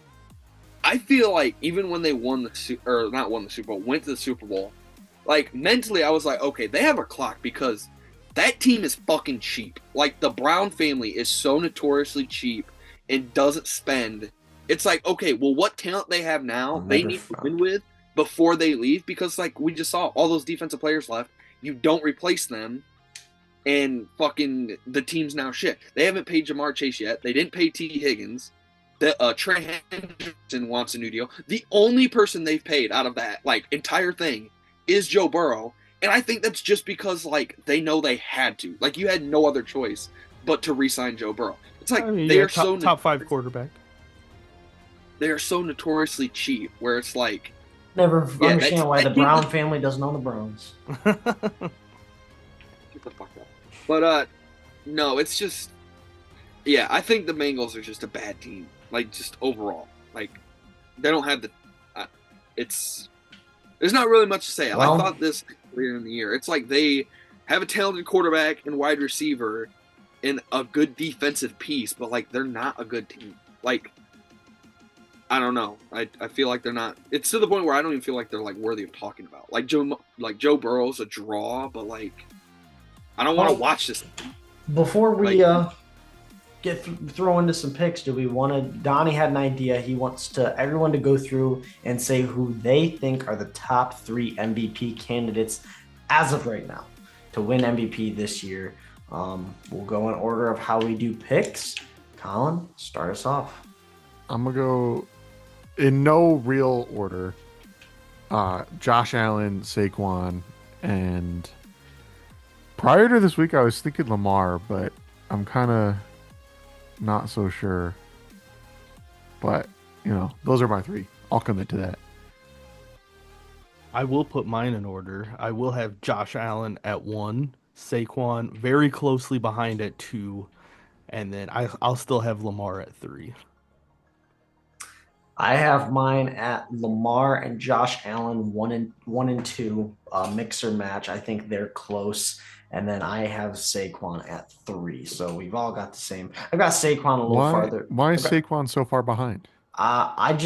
I feel like even when they went to the Super Bowl, like mentally I was like, okay, they have a clock because that team is fucking cheap. Like the Brown family is so notoriously cheap and doesn't spend. It's like, okay, well, what talent they have now, they need to win with before they leave, because like we just saw all those defensive players left. You don't replace them, and fucking the team's now shit. They haven't paid Jamar Chase yet. They didn't pay T. Higgins. Trey Hendrickson wants a new deal. The only person they've paid out of that like entire thing is Joe Burrow, and I think that's just because like they know they had to. Like you had no other choice but to re-sign Joe Burrow. It's like they are top 5 quarterback. They are so notoriously cheap, where it's like. Never understand why the Brown family doesn't own the Browns. Get the fuck up. But no, it's just I think the Bengals are just a bad team. Like just overall, like they don't have the. There's not really much to say. Well, I thought this earlier in the year. It's like they have a talented quarterback and wide receiver, and a good defensive piece, but like they're not a good team. Like. I don't know. I feel like they're not. It's to the point where I don't even feel like they're like worthy of talking about. Like Joe Burrow's a draw, but like I don't want to watch this. Before we throw into some picks, do we want to? Donnie had an idea. He wants everyone to go through and say who they think are the top 3 MVP candidates as of right now to win MVP this year. We'll go in order of how we do picks. Colin, start us off. I'm gonna go. In no real order, Josh Allen, Saquon, and prior to this week, I was thinking Lamar, but I'm kind of not so sure. But, those are my 3. I'll commit to that. I will put mine in order. I will have Josh Allen at 1, Saquon very closely behind at 2, and then I'll still have Lamar at 3. I have mine at Lamar and Josh Allen 1 and 2 mixer match. I think they're close, and then I have Saquon at 3. So we've all got the same. I've got Saquon a little farther. Why is Saquon so far behind? I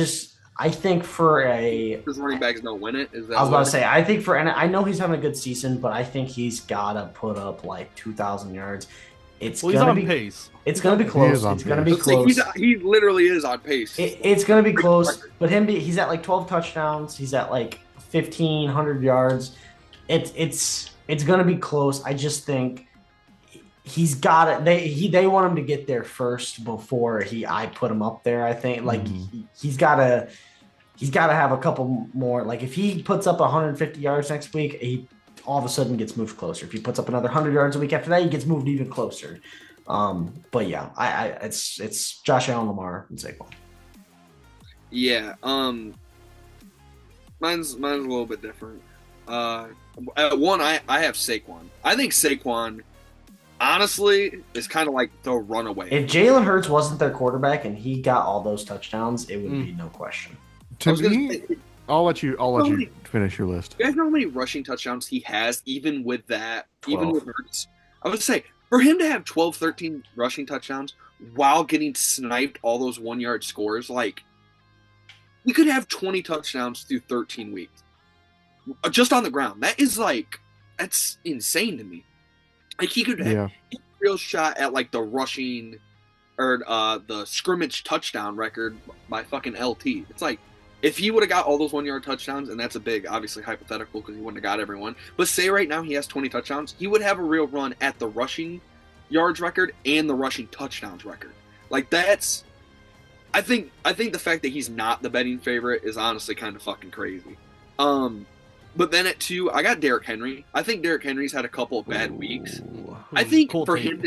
think for his running backs don't win it. Is that I was about to say I think I know he's having a good season, but I think he's gotta put up like 2,000 yards. He's on pace. It's going to be close. It's going to be close. He literally is on pace. It's going to be close. But he's at like 12 touchdowns. He's at like 1,500 yards. It's going to be close. I just think he's got it. They want him to get there first before I put him up there. I think like he's got to have a couple more. Like if he puts up 150 yards next week, he all of a sudden gets moved closer. If he puts up another 100 yards a week after that, he gets moved even closer. But yeah, it's Josh Allen, Lamar, and Saquon. Yeah. Mine's a little bit different. At one, I have Saquon. I think Saquon, honestly, is kind of like the runaway. If Jalen Hurts wasn't their quarterback and he got all those touchdowns, it would be no question. To me, I'll let you finish your list. You guys know how many rushing touchdowns he has, even with that, 12. even with Hurts? I would say, for him to have 12, 13 rushing touchdowns while getting sniped all those 1-yard scores, like, he could have 20 touchdowns through 13 weeks. Just on the ground. That's insane to me. Like, he could have a real shot at, like, the rushing or the scrimmage touchdown record by fucking LT. It's like, if he would have got all those 1-yard touchdowns, and that's a big, obviously, hypothetical because he wouldn't have got everyone, but say right now he has 20 touchdowns, he would have a real run at the rushing yards record and the rushing touchdowns record. Like, that's... I think the fact that he's not the betting favorite is honestly kind of fucking crazy. But then at 2, I got Derrick Henry. I think Derrick Henry's had a couple of bad weeks. I think for him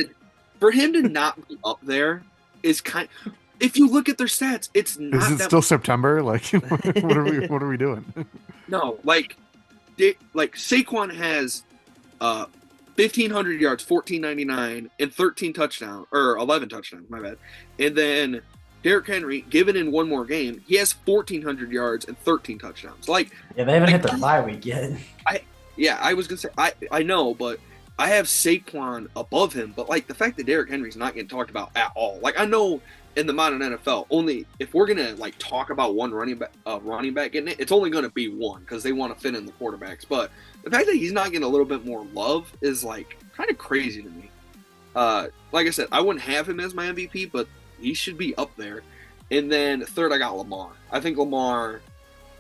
to not be up there is kind... If you look at their stats, it's not. Is it still September? Like, what are we doing? No, like Saquon has 1,500 yards, 1,499, and 13 touchdowns, or 11 touchdowns. My bad. And then Derrick Henry, given in one more game, he has 1,400 yards and 13 touchdowns. Like, yeah, they haven't hit their bye week yet. I was gonna say I know, but I have Saquon above him. But like the fact that Derrick Henry's not getting talked about at all. Like, I know. In the modern NFL, only if we're gonna like talk about one running back getting it, it's only gonna be one because they want to fit in the quarterbacks. But the fact that he's not getting a little bit more love is like kind of crazy to me. Like I said, I wouldn't have him as my MVP, but he should be up there. And then 3rd, I got Lamar. I think Lamar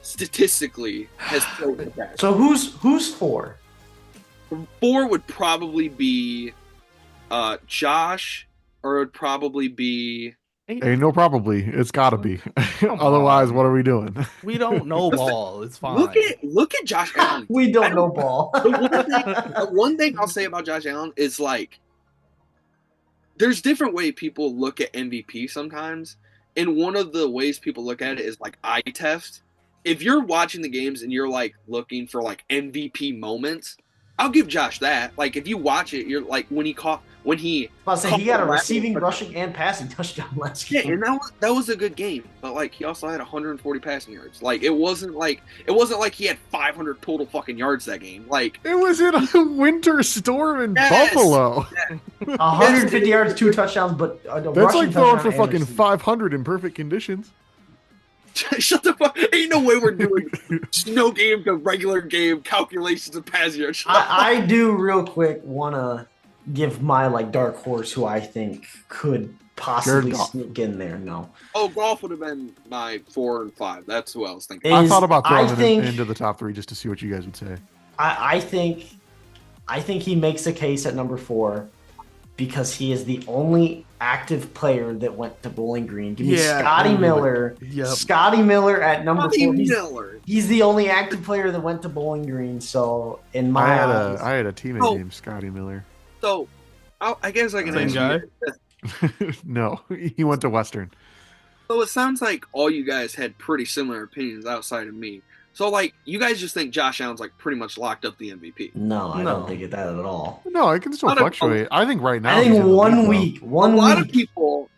statistically has played the best. So who's 4? 4 would probably be Josh, or it would probably be. Ain't no probably. It's got to be. Otherwise, what are we doing? We don't know ball. It's fine. Look at Josh Allen. We don't know ball. The one thing I'll say about Josh Allen is like, there's different way people look at MVP sometimes, and one of the ways people look at it is like eye test. If you're watching the games and you're like looking for like MVP moments, I'll give Josh that. Like, if you watch it, you're like when he he got a receiving, rushing, and passing touchdown last game. Yeah, and that was a good game. But like, he also had 140 passing yards. Like, it wasn't like he had 500 total fucking yards that game. Like, it was in a winter storm in Buffalo. Yeah. 150 yards, 2 touchdowns, but that's like throwing for fucking 500 in perfect conditions. Shut the fuck! Ain't no way we're doing snow game to regular game calculations of passing yards. I do real quick want to give my like dark horse who I think could possibly sneak in there. No. Oh, Golf would have been my 4 and 5. That's who I was thinking. I thought about throwing into the top 3 just to see what you guys would say. I think he makes a case at number 4 because he is the only active player that went to Bowling Green. Give me Scotty Miller. Yep. Scotty Miller at number 4. He's the only active player that went to Bowling Green. So in my eyes, I had a teammate named Scotty Miller. So I guess I can answer. No, he went to Western. So it sounds like all you guys had pretty similar opinions outside of me. So, like, you guys just think Josh Allen's, like, pretty much locked up the MVP. No, I don't think that at all. No, it can still fluctuate. I think right now. I think one week. A lot of people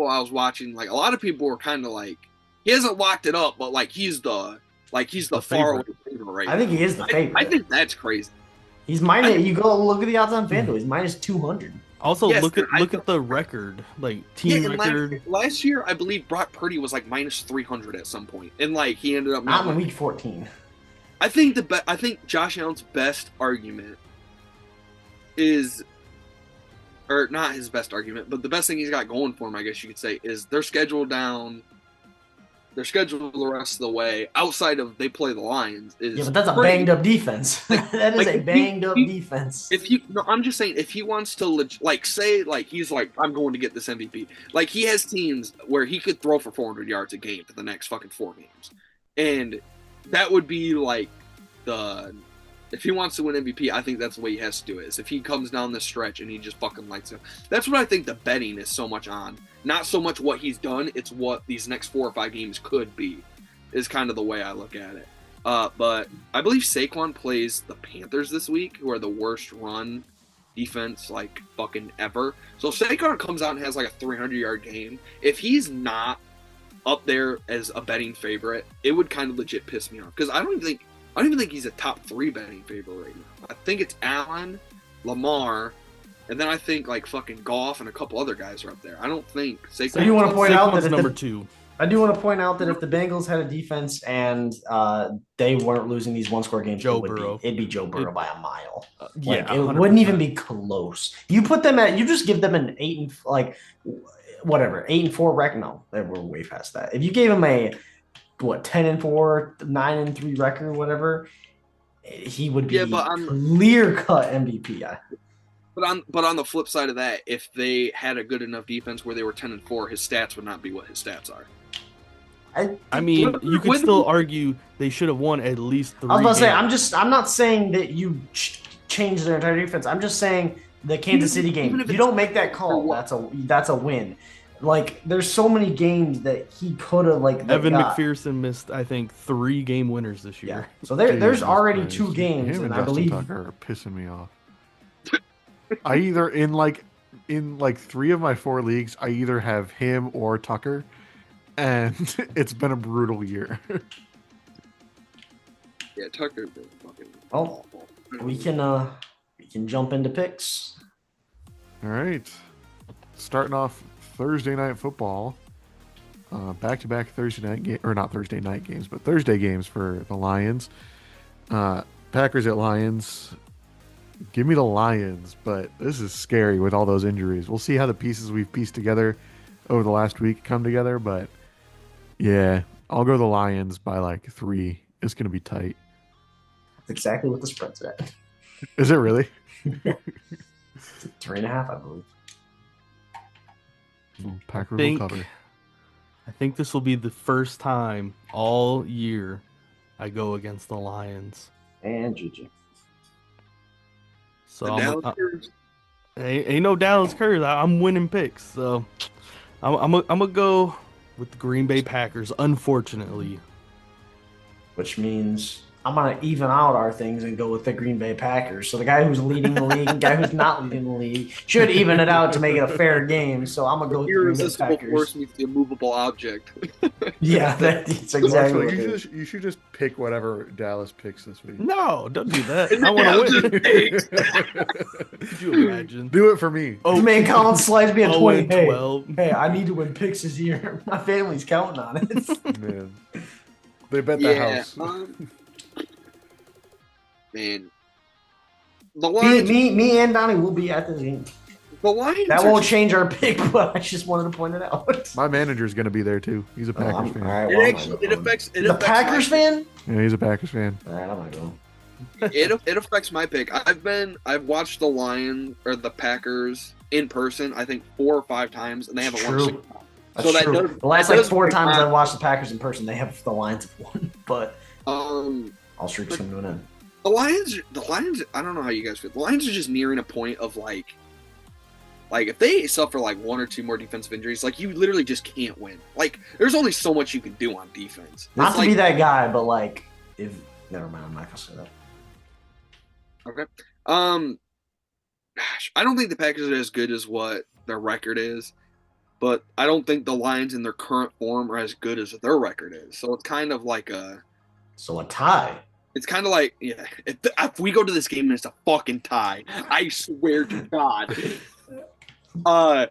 I was watching, like, a lot of people were kind of like, he hasn't locked it up, but, like, he's the faraway favorite right now. I think he is the favorite. I think that's crazy. He's minus. You go look at the odds on FanDuel. He's minus 200. Also, look at the record, like team record. Last year, I believe Brock Purdy was like minus 300 at some point, and like he ended up not in week 14. I think Josh Allen's best argument is, or not his best argument, but the best thing he's got going for him, I guess you could say, is they're scheduled down. They're scheduled the rest of the way. Outside of they play the Lions, but that's a banged up defense. That is a banged up defense. I'm just saying, if he wants to say he's like, I'm going to get this MVP. Like, he has teams where he could throw for 400 yards a game for the next fucking 4 games, and that would be like the If he wants to win MVP, I think that's the way he has to do it. Is if he comes down the stretch and he just fucking lights it. That's what I think the betting is so much on. Not so much what he's done, it's what these next 4 or 5 games could be. Is kind of the way I look at it. But I believe Saquon plays the Panthers this week, who are the worst run defense like fucking ever. So if Saquon comes out and has like a 300-yard game, if he's not up there as a betting favorite, it would kind of legit piss me off because I don't even think he's a top 3 betting favorite right now. I think it's Allen, Lamar, and then I think like fucking Goff and a couple other guys are up there. I don't think Saquon. So you want to point out that number 2. I do want to point out that if the Bengals had a defense and they weren't losing these one-score games, it'd be Joe Burrow by a mile. Yeah, it wouldn't even be close. You put them you just give them an 8-4 record. No, we're way past that. If you gave him a 10-4, 9-3 record, whatever, he would be clear-cut MVP. But on the flip side of that, if they had a good enough defense where they were 10-4, his stats would not be what his stats are. I mean, you could still argue they should have won at least 3 I was about to games. say, I'm not saying that you change their entire defense. I'm just saying the Kansas City game, you don't make that call. That's a win. Like, there's so many games that he could have, Evan McPherson missed, I think, 3 game winners this year. Yeah. So there's already 2 games, and I believe Tucker are pissing me off. I either in 3 of my 4 leagues, I either have him or Tucker, and it's been a brutal year. Yeah, Tucker's been fucking awful. We can jump into picks. All right, starting off Thursday night football. Back-to-back Thursday night game, or not Thursday night games, but Thursday games for the Lions. Packers at Lions. Give me the Lions, but this is scary with all those injuries. We'll see how the pieces we've pieced together over the last week come together, but yeah, I'll go the Lions by 3. It's going to be tight. That's exactly what the spread's at. Is it really? 3.5, I believe. Packers will cover. I think this will be the first time all year I go against the Lions. And Gigi. So ain't no Dallas Curse. I'm winning picks. So I'm gonna go with the Green Bay Packers, unfortunately. Which means I'm going to even out our things and go with the Green Bay Packers. So the guy who's leading the league and the guy who's not leading the league should even it out to make it a fair game. So I'm going to go with the Green Bay Packers. Irresistible force meets the immovable object. Yeah, that's exactly what you should just pick whatever Dallas picks this week. No, don't do that. I want to win. Could you imagine? Do it for me. Oh, man, Colin slides me a 20. Hey, I need to win picks this year. My family's counting on it. Man. They bet the house. Man, the Lions. Me and Donnie will be at the game. The Lions. That won't change our pick, but I just wanted to point it out. My manager's going to be there too. He's a Packers fan. Right, it affects the Packers fan. Yeah, he's a Packers fan. All right, I'm gonna go. It affects my pick. I've watched the Lions or the Packers in person. I think 4 or 5 times, and they haven't won. So that does, the last 4 times I've watched the Packers in person, they have the Lions have won. But all streaks come to an end. The Lions. I don't know how you guys feel. The Lions are just nearing a point of like if they suffer 1 or 2 more defensive injuries, you literally just can't win. There's only so much you can do on defense. Not to be that guy, but if never mind, I'm not gonna say that. Okay. I don't think the Packers are as good as what their record is, but I don't think the Lions in their current form are as good as their record is. So it's kind of like a tie. It's kind of like, yeah, if we go to this game and it's a fucking tie, I swear to God. That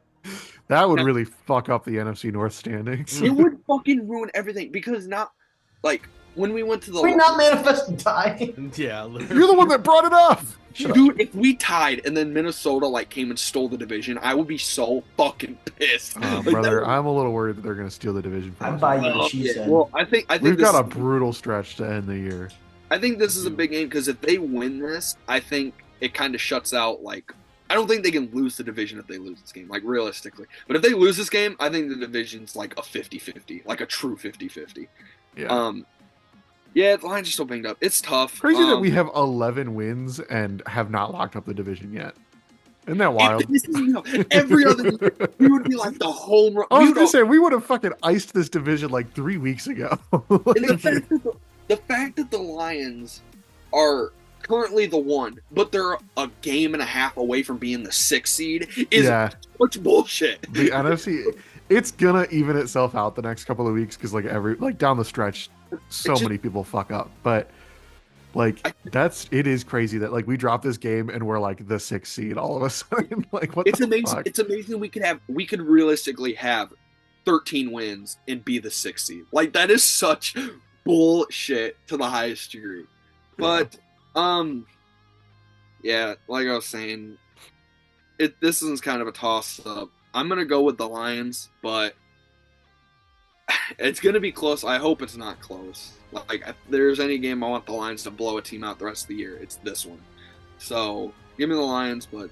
would really fuck up the NFC North standings. It would fucking ruin everything because when we went to the... We not manifest a tie. Yeah. You're the one that brought it up. Dude, if we tied and then Minnesota came and stole the division, I would be so fucking pissed. Brother, I'm a little worried that they're going to steal the division from us. I'm buying what she said. Well, I think we've got a brutal stretch to end the year. I think this is a big game because if they win this, I think it kind of shuts out I don't think they can lose the division if they lose this game, realistically. But if they lose this game, I think the division's a 50-50, a true 50-50. Yeah. Yeah, the Lions are so banged up. It's tough. Crazy that we have 11 wins and have not locked up the division yet. Isn't that wild? Every other year, we would be like the home run. I was gonna say we would have fucking iced this division like 3 weeks ago. And the fact that the Lions are currently the 1, but they're a game and a half away from being the 6th seed is much bullshit. The NFC, it's gonna even itself out the next couple of weeks because like down the stretch, many people fuck up. But like it is crazy that like we drop this game and we're like the 6th seed all of a sudden. Like what? It's amazing. Fuck? It's amazing we could realistically have 13 wins and be the 6th seed. Like that is such bullshit to the highest degree. But yeah, like I was saying, this is kind of a toss up. I'm gonna go with the Lions, but it's gonna be close. I hope it's not close. Like if there's any game I want the Lions to blow a team out the rest of the year, it's this one. So give me the Lions, but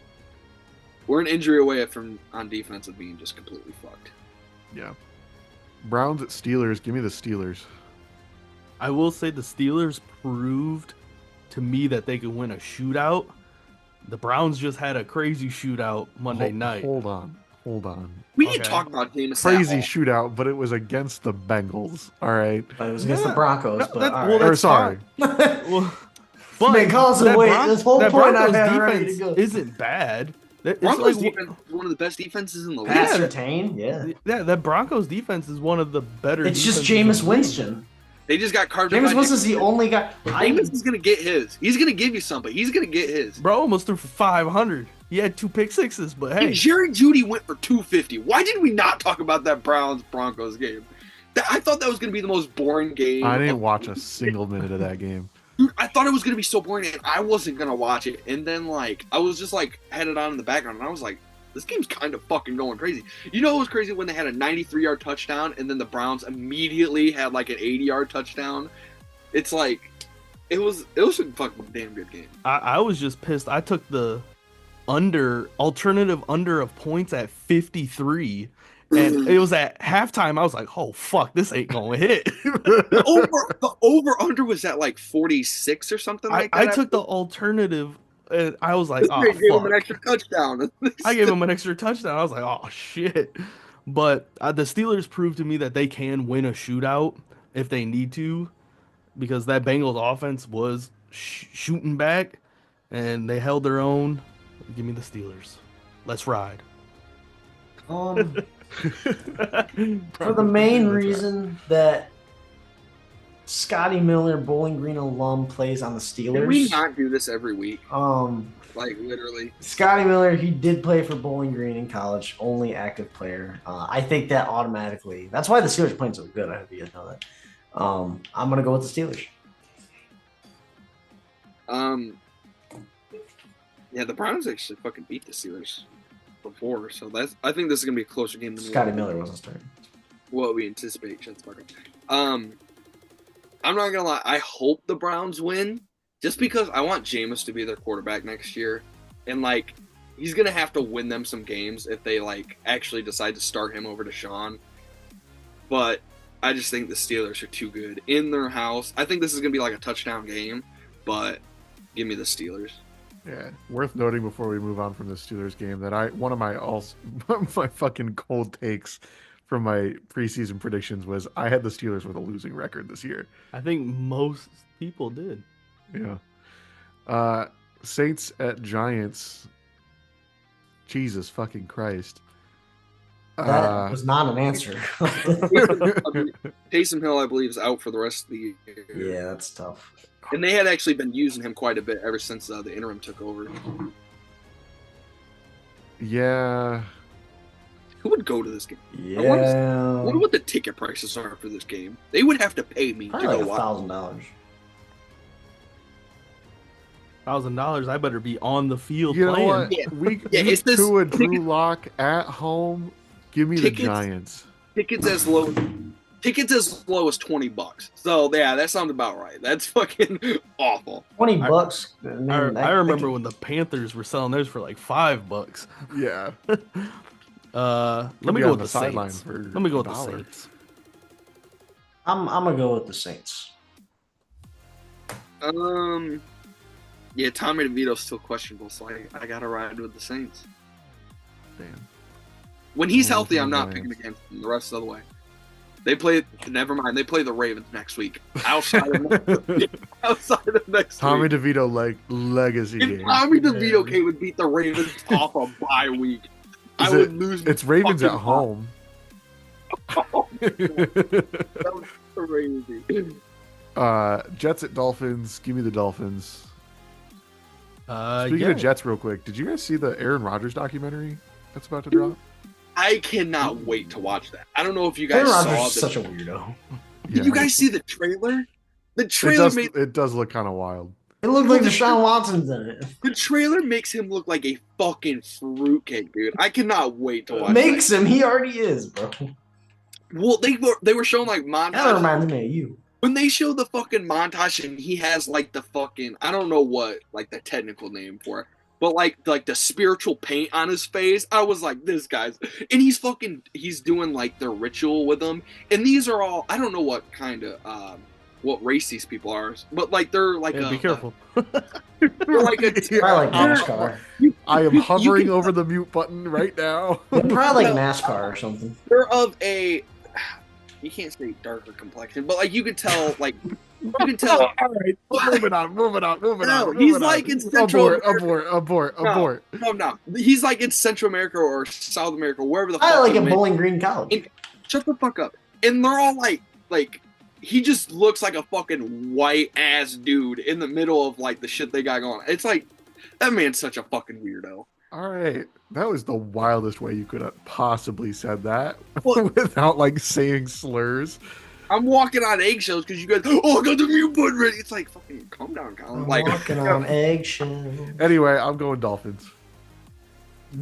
we're an injury away from on defense of being just completely fucked. Yeah. Browns at Steelers. Give me the Steelers. I will say the Steelers proved to me that they could win a shootout. The Browns just had a crazy shootout Monday night. Hold on. We need to talk about Jameis. Crazy shootout, but it was against the Bengals. All right. But it was against the Broncos. Sorry. Well, but man, Carlson, this whole point I've had ready to go isn't bad. Broncos defense is one of the best defenses in the league. Pass retain, yeah. That Broncos defense is one of the better. It's just Jameis Winston. They just got carved. Jameis Winston's the only guy. Jameis is gonna get his. He's gonna give you some, but he's gonna get his. Bro almost threw for 500. He had 2 pick sixes, but hey. And Jerry Jeudy went for 250. Why did we not talk about that Browns-Broncos game? I thought that was gonna be the most boring game. I didn't watch a single minute of that game. Dude, I thought it was gonna be so boring, and I wasn't gonna watch it. And then I was just had it on in the background, and I was like, this game's kind of fucking going crazy. You know, it was crazy when they had a 93-yard touchdown, and then the Browns immediately had an 80-yard touchdown. It's it was a fucking damn good game. I was just pissed. I took the alternative under of points at 53, and it was at halftime. I was like, oh fuck, this ain't gonna hit. The over under was at 46 or something like that. I took the alternative. And I was like, oh, gave him an extra touchdown. I gave him an extra touchdown. I was like, oh, shit. But the Steelers proved to me that they can win a shootout if they need to, because that Bengals offense was shooting back, and they held their own. Give me the Steelers. Let's ride. For the main reason that Scotty Miller, Bowling Green alum, plays on the Steelers. Can we not do this every week? Literally. Scotty Miller, he did play for Bowling Green in college, only active player. I think that automatically. That's why the Steelers are playing so good. I hope you guys know that. I'm gonna go with the Steelers. Yeah, the Browns actually fucking beat the Steelers before, so I think this is gonna be a closer game than Scotty Miller wasn't starting. What we anticipate. Shut the fuck up. I'm not gonna lie. I hope the Browns win, just because I want Jameis to be their quarterback next year, and he's gonna have to win them some games if they actually decide to start him over to Sean. But I just think the Steelers are too good in their house. I think this is gonna be a touchdown game, but give me the Steelers. Yeah, worth noting before we move on from the Steelers game that one of my fucking cold takes from my preseason predictions was I had the Steelers with a losing record this year. I think most people did. Yeah. Saints at Giants. Jesus fucking Christ. That was not an answer. Taysom Hill, I believe, is out for the rest of the year. Yeah, that's tough. And they had actually been using him quite a bit ever since the interim took over. Yeah. Who would go to this game? Yeah. I wonder what the ticket prices are for this game. They would have to pay me probably to go watch. $1,000. $1,000. I better be on the field you playing. Know what? Yeah. Week it's this, two of Drew Lock at home. Give me the Giants. Tickets as low as $20. So yeah, that sounds about right. That's fucking awful. $20. I remember when the Panthers were selling theirs for $5. Yeah. Let me go with the Saints. Let me go with the Saints. I'm gonna go with the Saints. Yeah, Tommy DeVito's still questionable, so I gotta ride with the Saints. Damn. When he's healthy, I'm not picking against him. The rest of the way. They play. Never mind. They play the Ravens next week. Outside of next Tommy week. DeVito legacy If game. Tommy DeVito came and beat the Ravens off a bye week, I would lose. It's Ravens at fucking home. Oh, that was crazy. Jets at Dolphins. Give me the Dolphins. Speaking yeah. of Jets, real quick, did you guys see the Aaron Rodgers documentary that's about to drop? I cannot wait to watch that. I don't know if you guys Aaron saw Rodgers is the, such a weirdo. Did you guys see the trailer? The trailer it does look kind of wild. It looked like Deshaun Watson's in it. The trailer makes him look like a fucking fruitcake, dude. I cannot wait to watch Makes that. him. He already is, bro. Well, they were showing like montage. That reminds me of you. When they show the fucking montage and he has like the fucking, I don't know what like the technical name for it, but like the spiritual paint on his face, I was like, this guy's, and he's doing like the ritual with them, and these are all, I don't know what kind of what race these people are, but like they're like be careful. They're like a Probably like NASCAR. I am hovering over the mute button right now. They're probably like NASCAR or something. they're of a, you can't say darker complexion, but like you can tell, like you can tell. All right, moving on. No, he's like in Central Abort. No. He's like in Central America or South America, wherever the fuck. I like he at went. Bowling Green College. And, shut the fuck up. And they're all like he just looks like a fucking white ass dude in the middle of like the shit they got going. It's like that man's such a fucking weirdo. All right, that was the wildest way you could have possibly said that What? without like saying slurs. I'm walking on eggshells because you guys. Oh, I got the mute button ready. It's like fucking calm down, Colin. I'm Like walking on eggshells. Anyway, I'm going Dolphins.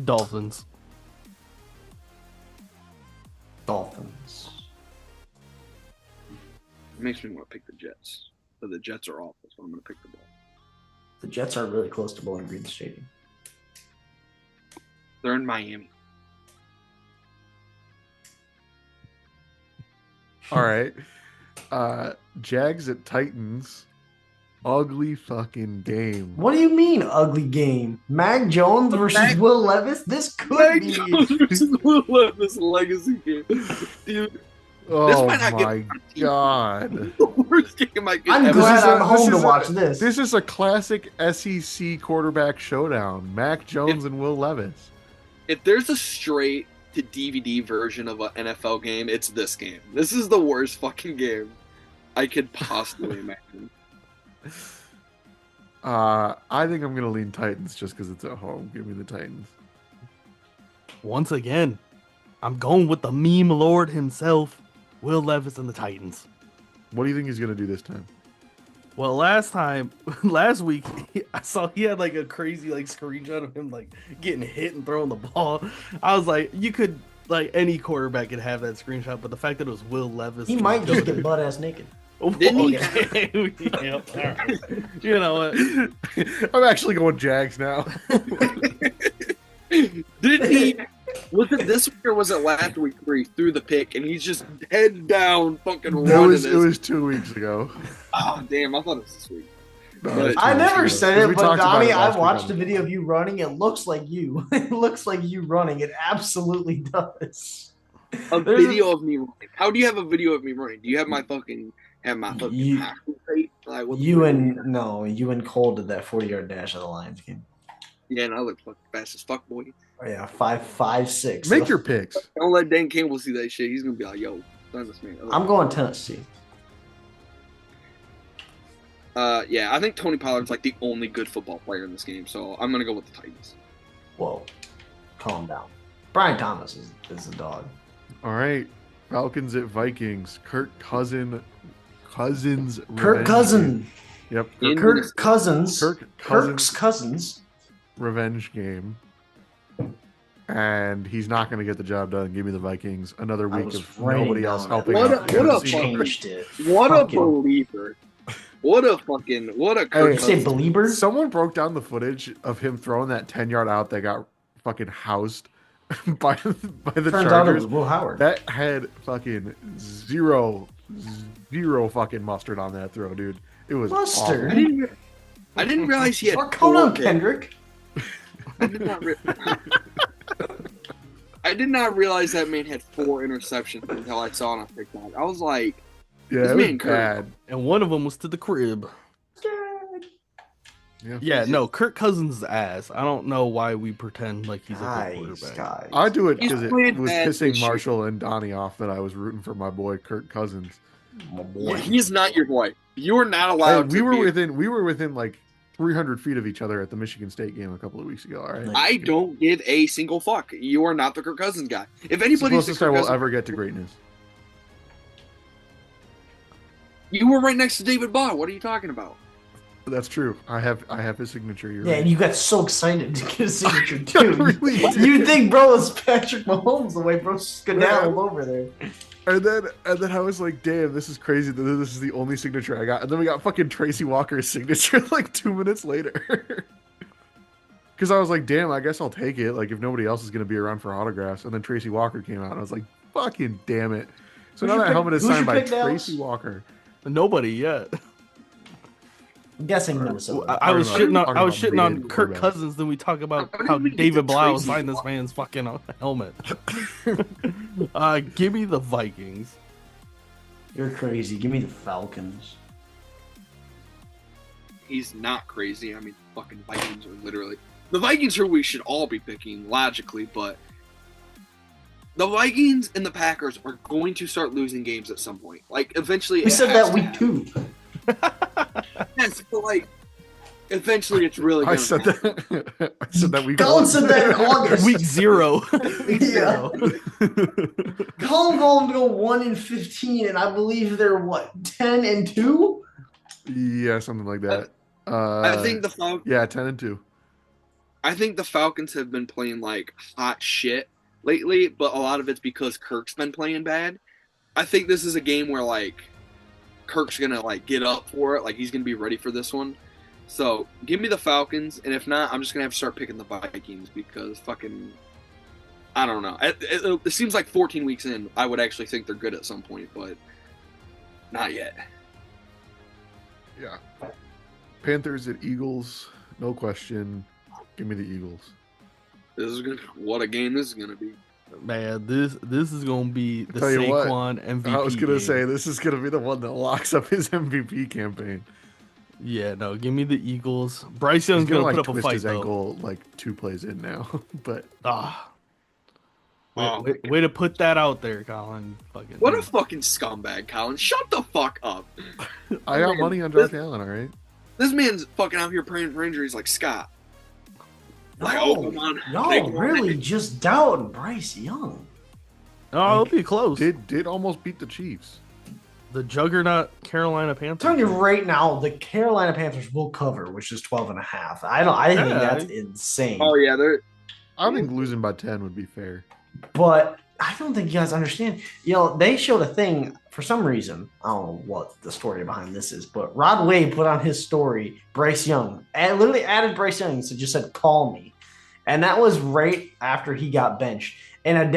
Dolphins. Dolphins. it makes me want to pick the Jets, but the Jets are awful, so I'm gonna pick the ball. The Jets are really close to Bowling Green Stadium. They're in Miami. All right, Jags at Titans. Ugly fucking game. What do you mean, ugly game? Mac Jones versus Will Levis? This could be. This legacy game, dude. Oh might not my get- god! The worst game I could I'm ever. glad is I'm a- home this to is a- watch this. This is a classic SEC quarterback showdown. Mac Jones and Will Levis. If there's a straight to DVD version of an NFL game, it's this game. This is the worst fucking game I could possibly imagine. I think I'm gonna lean Titans just because it's at home. Give me the Titans. Once again, I'm going with the meme lord himself, Will Levis and the Titans. What do you think he's gonna do this time? Well, last week, I saw he had like a crazy like screenshot of him like getting hit and throwing the ball. I was like, you could like any quarterback could have that screenshot, but the fact that it was Will Levis, He might just get butt ass naked. Didn't he? Okay. Yep, all right. You know what? I'm actually going Jags now. Didn't he? Was it this week or was it last week where he threw the pick and he's just head down fucking running? It was 2 weeks ago. Oh damn! I thought it was this week. No, But- it's 2 I weeks never ago. said 'Cause it, we but talked about Donnie, it I last week watched on the video of you running. It looks like you. It looks like you running. It absolutely does. A There's video of me running. How do you have a video of me running? Do you have my fucking You- half rate? Like, what the You fuck? and Cole did that 40-yard dash of the Lions game. Yeah, and I look fucking fast as fuck, boy. Oh, yeah, 5.56. Make your picks. Don't let Dan Campbell see that shit. He's gonna be like, "Yo, son this man." I'm going Tennessee. Yeah, I think Tony Pollard's like the only good football player in this game, so I'm gonna go with the Titans. Whoa, calm down. Brian Thomas is a dog. All right, Falcons at Vikings. Kirk Cousins. Kirk Cousin. Yep. In Kirk Minnesota. Cousins. Kirk Kirk's Cousins cousins. revenge game. And he's not going to get the job done. Give me the Vikings. Another I week was of writing nobody down else that. helping What out. a- what a Tennessee. Changed it. What a Fucking- believer! What a Kirk Hey, You say Cousins. believer? Someone broke down the footage of him throwing that 10-yard out that got fucking housed by the Turns out it Chargers. was Will Howard. That had fucking zero zero fucking mustard on that throw, dude. It was Mustard? awful. I didn't realize he had Well, come on, 4 Kendrick. I did not I did not realize that man had 4 interceptions until I saw it on TikTok. I was like, Yeah, this it man was bad. And one of them was to the crib. Yeah, no, Kirk Cousins is ass. I don't know why we pretend like he's a good quarterback. Guys. I do it He's because it playing was bad pissing this year. Marshall and Donnie off that I was rooting for my boy Kirk Cousins. My boy. he's not your boy. You are not Hey, allowed we to were be. within like 300 feet of each other at the Michigan State game a couple of weeks ago. All right. I don't give a single fuck. You are not the Kirk Cousins guy. If It's the anybody's the closest I Kirk will Cousins, ever get to greatness. you were right next to David Ball. What are you talking about? That's true. I have his signature. You're Yeah, right. and you got so excited to get a signature too. really did. You think bro is Patrick Mahomes the way bro skedaddled over there. And then I was like, damn, this is crazy that this is the only signature I got. And then we got fucking Tracy Walker's signature like 2 minutes later. Because I was like, damn, I guess I'll take it. Like if nobody else is gonna be around for autographs. And then Tracy Walker came out, and I was like, fucking damn it. So now that helmet is signed by Tracy Walker. Nobody yet. I'm guessing Minnesota. I was Talking shitting about- on I was talking shitting about on big Kirk quarterbacks. Cousins, then we talk about How did how we get David to Blau Tracy signed this Walker? man's fucking helmet. Give me the Vikings. You're crazy. Give me the Falcons. He's not crazy. I mean, fucking Vikings are literally the Vikings are who we should all be picking logically, but the Vikings and the Packers are going to start losing games at some point. Like eventually, We said that week 2. Yes, but like eventually, it's really. I Gonna said that. I said that week. Colin said that in August. Week 0. Week Yeah. 0. Colin going to go 1-15, and I believe they're what 10-2. Yeah, something like that. I think the Yeah, 10-2. I think the Falcons have been playing like hot shit lately, but a lot of it's because Kirk's been playing bad. I think this is a game where like Kirk's gonna like get up for it, like he's gonna be ready for this one. So give me the Falcons, and if not, I'm just gonna have to start picking the Vikings because fucking I don't know. It seems like 14 weeks in, I would actually think they're good at some point, but not yet. Yeah. Panthers at Eagles, no question. Give me the Eagles. What a game this is gonna be. Man, this is gonna be the Tell you what, Saquon MVP. I was gonna game. say this is gonna be the one that locks up his MVP campaign. Yeah, no, give me the Eagles. Bryce Young's He's gonna gonna like put up a twist fight his though. ankle like 2 plays in now, but Way to put that out there, Colin. Fucking What a fucking scumbag, Colin. Shut the fuck up. I got money on Josh Allen. All right. This man's fucking out here praying for injuries like Scott. Like, No, oh, come on. y'all really just doubting Bryce Young. Oh, it'll be close. Did almost beat the Chiefs. The juggernaut Carolina I'm Panthers. telling you right now, the Carolina Panthers will cover, which is 12.5. I think Yeah. that's insane. Oh, yeah, they're. I think losing by 10 would be fair. But I don't think you guys understand. You know, they showed a thing for some reason. I don't know what the story behind this is, but Rod Wave put on his story Bryce Young, and literally added Bryce Young, so just said "call me," and that was right after he got benched. And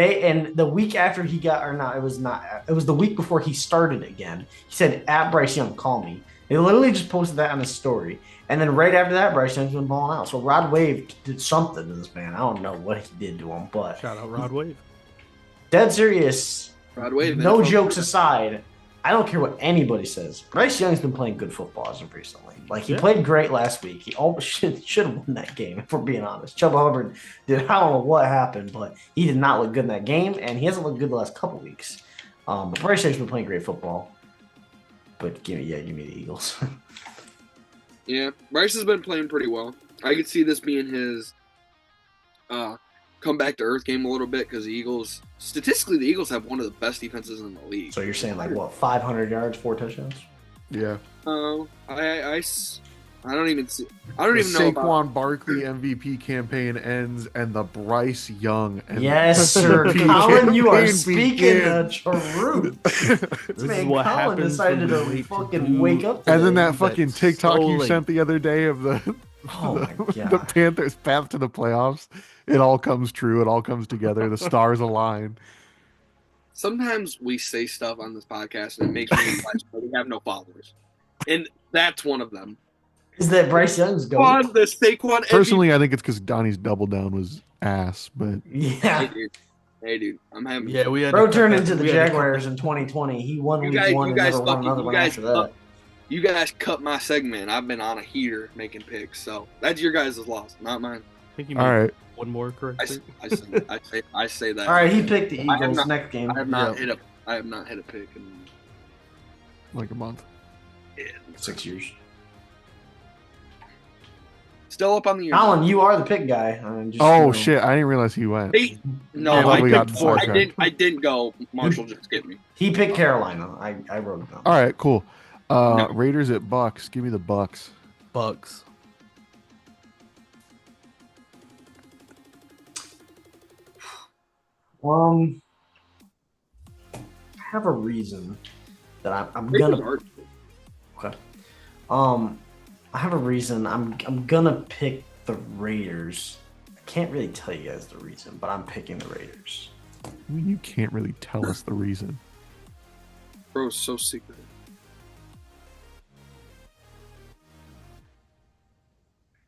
the week after he got, or not, it was not. It was the week before he started again. He said, "At Bryce Young, call me." They literally just posted that on his story, and then right after that, Bryce Young's been balling out. So Rod Wave did something to this man. I don't know what he did to him, but Shout out Rod Wave. dead serious. Rod Wave. No NFL. jokes aside, I don't care what anybody says. Bryce Young's been playing good football as of recently. Like, he played great last week. He almost should have won that game, if we're being honest. Chuba Hubbard did, I don't know what happened, but he did not look good in that game, and he hasn't looked good the last couple weeks. But Bryce Young's been playing great football. But give me the Eagles. Yeah, Bryce has been playing pretty well. I could see this being his come back to earth game a little bit because statistically, the Eagles have one of the best defenses in the league. So you're saying, like, what, 500 yards, 4 touchdowns? Yeah. I don't even see. I don't even know about. Saquon Barkley MVP campaign ends and the Bryce Young. Yes, sir. MVP Colin, you are campaign speaking begins. the truth. This is Man, what Colin happens decided when to we fucking do- wake up. And then today. that fucking That's TikTok so you late. sent the other day of the Oh my god. the Panthers' path to the playoffs. It all comes true. It all comes together. The stars align. sometimes we say stuff on this podcast and it makes me realize that we have no followers, and that's one of them. Is that Bryce Young's goat? On the Saquon. Personally, I think it's because Donnie's double down was ass, but Yeah. Hey, dude, I'm having. Yeah, we had Bro to cut turned that- into the we had to cut Jaguars in 2020. He won You week guys- one you and guys never won fucking- another you one guys after that. You guys cut my segment. I've been on a heater making picks, so that's your guys' loss, not mine. I think you all made right. one more correct. I say that. All right, he picked the I have Eagles not- next game. I have not hit a pick in Like a month. 6 years. Still up on the year. Colin, you are the pick guy. Shit! I didn't realize he went. Hey, no, Yeah, I we got picked four. I didn't go. Marshall just skipped me. He picked Carolina. I wrote it down. All right, cool. No. Raiders at Bucks. Give me the Bucks. Bucks. I have a reason that I'm Raiders gonna. are- Okay. I have a reason. I'm gonna pick the Raiders. I can't really tell you guys the reason, but I'm picking the Raiders. I mean, you can't really tell us the reason. Bro, it's so secret.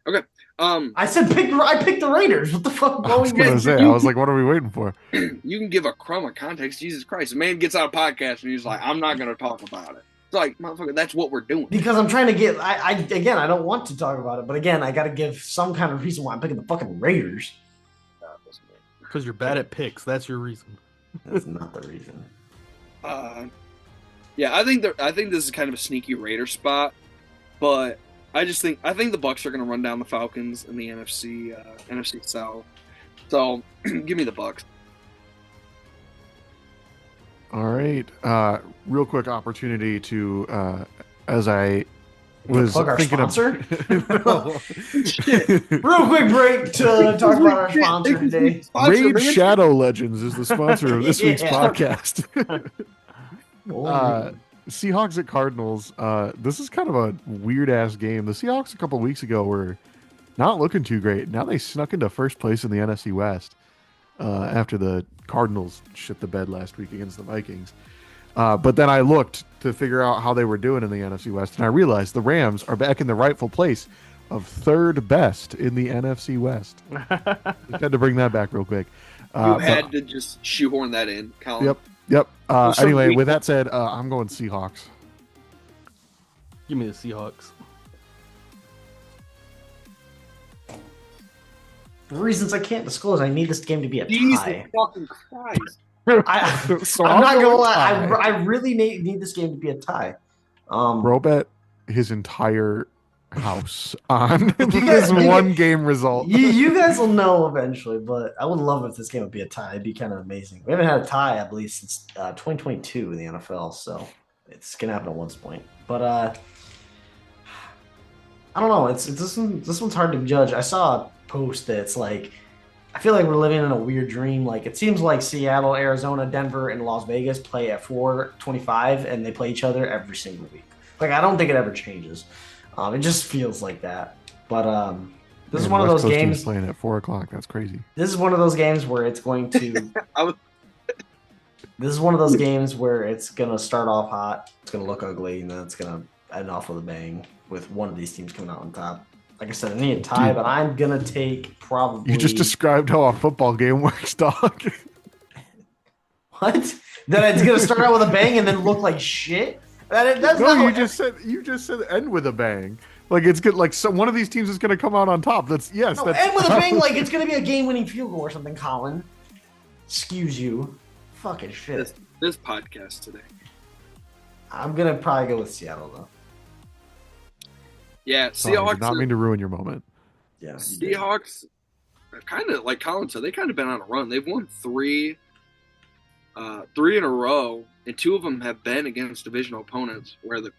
Okay. I said I picked the Raiders. What the fuck? I was Going gonna say. I was like, what are we waiting for? You can give a crumb of context. Jesus Christ. A man gets out of podcast and he's like, I'm not going to talk about it. It's like, motherfucker, that's what we're doing. Because I'm trying to get. Again, I don't want to talk about it, but again, I got to give some kind of reason why I'm picking the fucking Raiders. Because you're bad at picks. That's your reason. That's not the reason. Yeah, I think this is kind of a sneaky Raider spot, but I think the Bucks are going to run down the Falcons in the NFC South. So give me the Bucks. All right. Real quick opportunity to, as I was Plug our thinking sponsor? of Real quick break to talk about our sponsor today. Raid Shadow Legends is the sponsor of this week's Yeah. podcast. Seahawks at Cardinals. This is kind of a weird ass game. The Seahawks a couple weeks ago were not looking too great. Now they snuck into first place in the NFC West after the Cardinals shit the bed last week against the Vikings. But then I looked to figure out how they were doing in the NFC West, and I realized the Rams are back in the rightful place of third best in the NFC West. Just had to bring that back real quick. You had to just shoehorn that in, Colin. Yep. so Anyway, we- with that said, I'm going Seahawks. Give me the Seahawks. For reasons I can't disclose, I need this game to be a Jesus tie. fucking Christ. So I'm not going gonna lie. tie. I really need this game to be a tie. Bro bet his entire house on guys- this you one guys- game result. You guys will know eventually, but I would love if this game would be a tie. It'd be kind of amazing. We haven't had a tie, I believe, since 2022 in the NFL, so it's gonna happen at one point. But I don't know. It's this one's hard to judge. I saw a post that's like, I feel like we're living in a weird dream. Like it seems like Seattle, Arizona, Denver, and Las Vegas play at 4:25, and they play each other every single week. Like I don't think it ever changes. It just feels like that. But this is Man, one of West those Coast teams games. playing at 4:00. That's crazy. This is one of those games where it's going to. This is one of those games where it's gonna start off hot, it's gonna look ugly, and then it's gonna end off with a bang with one of these teams coming out on top. Like I said, I need a tie, Dude. but I'm gonna take probably. You just described how a football game works, dog. What? That it's gonna start out with a bang and then look like shit. That's No, not you just said end with a bang. Like it's good. Like one of these teams is going to come out on top. That's yes. No, that's end with a bang like it's gonna be a game-winning field goal or something. Colin, excuse you. Fucking shit. This podcast today. I'm gonna probably go with Seattle though. Yeah, Sorry, I Seahawks. did not mean to ruin your moment. Yeah. Seahawks, kind of like Colin said, they kind of been on a run. They've won three in a row, and two of them have been against divisional opponents. Where the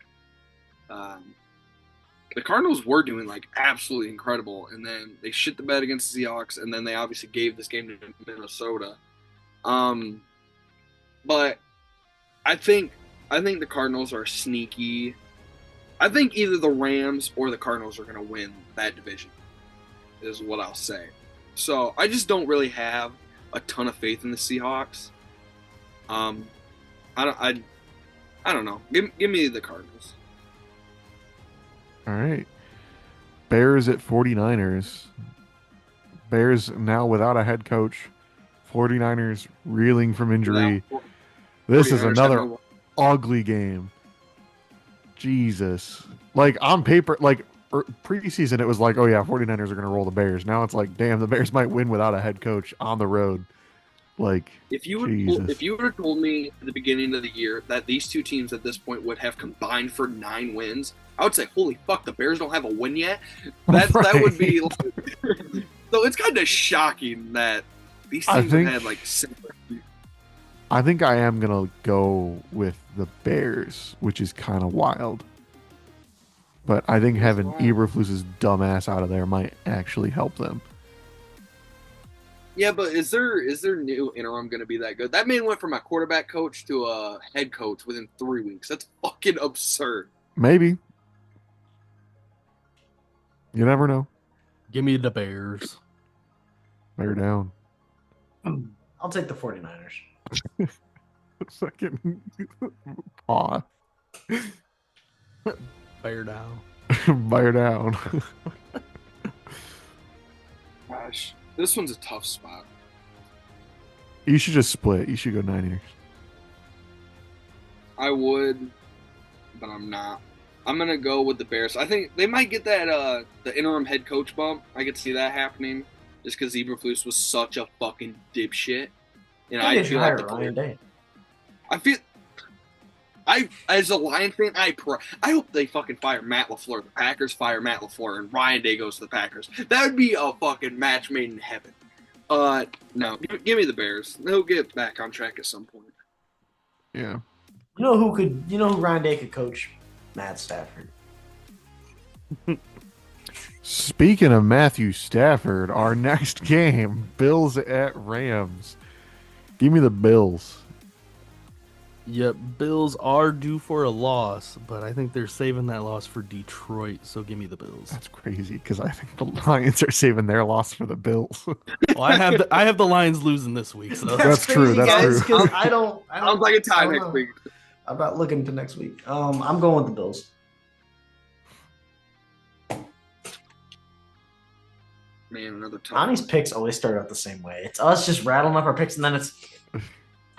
Cardinals were doing like absolutely incredible, and then they shit the bed against the Seahawks, and then they obviously gave this game to Minnesota. But I think the Cardinals are sneaky. I think either the Rams or the Cardinals are going to win that division, is what I'll say. So I just don't really have a ton of faith in the Seahawks. I don't know. Give me the Cardinals. All right. Bears at 49ers. Bears now without a head coach. 49ers reeling from injury. This is another ugly game. Jesus. Like on paper, like preseason, it was like, oh yeah, 49ers are going to roll the Bears. Now it's like, damn, the Bears might win without a head coach on the road. Like, if you would have told me at the beginning of the year that these two teams at this point would have combined for 9 wins, I would say, holy fuck, the Bears don't have a win yet. That would be like, so it's kind of shocking that these teams have had like 6. I think I am gonna go with the Bears, which is kind of wild. But I think having Eberflus's dumbass out of there might actually help them. Yeah, but is their new interim going to be that good? That man went from a quarterback coach to a head coach within 3 weeks. That's fucking absurd. Maybe. You never know. Give me the Bears. Bear down. I'll take the 49ers. Fucking paw. Bear down. Bear down. Gosh, this one's a tough spot. You should just split. You should go Niners. I would, but I'm not. I'm gonna go with the Bears. I think they might get that the interim head coach bump. I could see that happening just because Eberflus was such a fucking dipshit. And I feel like Ryan Day. As a Lion fan, I hope they fucking fire Matt LaFleur. The Packers fire Matt LaFleur, and Ryan Day goes to the Packers. That would be a fucking match made in heaven. No, give me the Bears. They'll get back on track at some point. Yeah. You know who Ryan Day could coach? Matt Stafford. Speaking of Matthew Stafford, our next game, Bills at Rams. Give me the Bills. Yep, Bills are due for a loss, but I think they're saving that loss for Detroit, so give me the Bills. That's crazy because I think the Lions are saving their loss for the Bills. Well, I have the Lions losing this week, so that's true. That's true. I don't like a tie next week. I'm not looking to next week. I'm going with the Bills. Man, another time. Donnie's picks always start out the same way. It's us just rattling up our picks, and then it's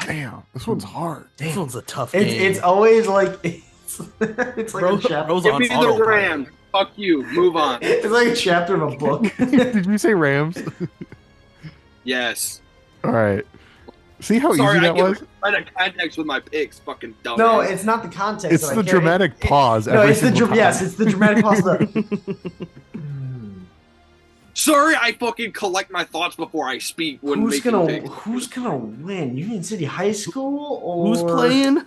damn. This one's hard. This one's a tough game. It's always like it's like a chapter. Give me the Rams. Fuck you. Move on. It's like a chapter of a book. Did you say Rams? Yes. All right. See how easy that was? Out of context with my picks, fucking dumb. No, it's not the context. It's the dramatic pause. It's the dramatic pause. Sorry, I fucking collect my thoughts before I speak. Who's gonna win? Union City High School or who's playing?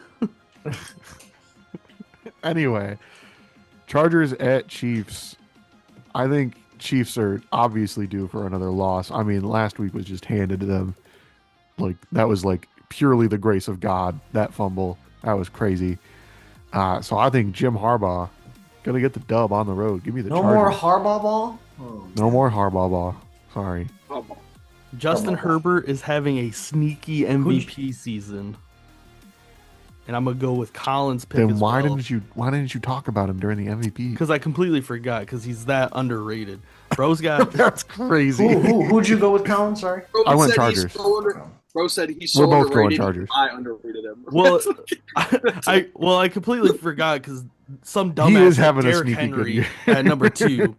Anyway, Chargers at Chiefs. I think Chiefs are obviously due for another loss. I mean, last week was just handed to them. Like that was like purely the grace of God. That fumble, that was crazy. So I think Jim Harbaugh gonna get the dub on the road. Give me the no Chargers. more Harbaugh ball. No more Harbaugh ball. Sorry. Justin Herbert is having a sneaky MVP season, and I'm gonna go with Colin's pick. Then as why well. didn't you talk about him during the MVP? Because I completely forgot. Because he's that underrated. Bro's got that's crazy. Who'd you go with, Colin? Sorry, I went Chargers. Bro said he's so We're both underrated. going Chargers. I underrated him. Well, I completely forgot because some dumbass he is having Derrick a sneaky Henry good year. at number 2.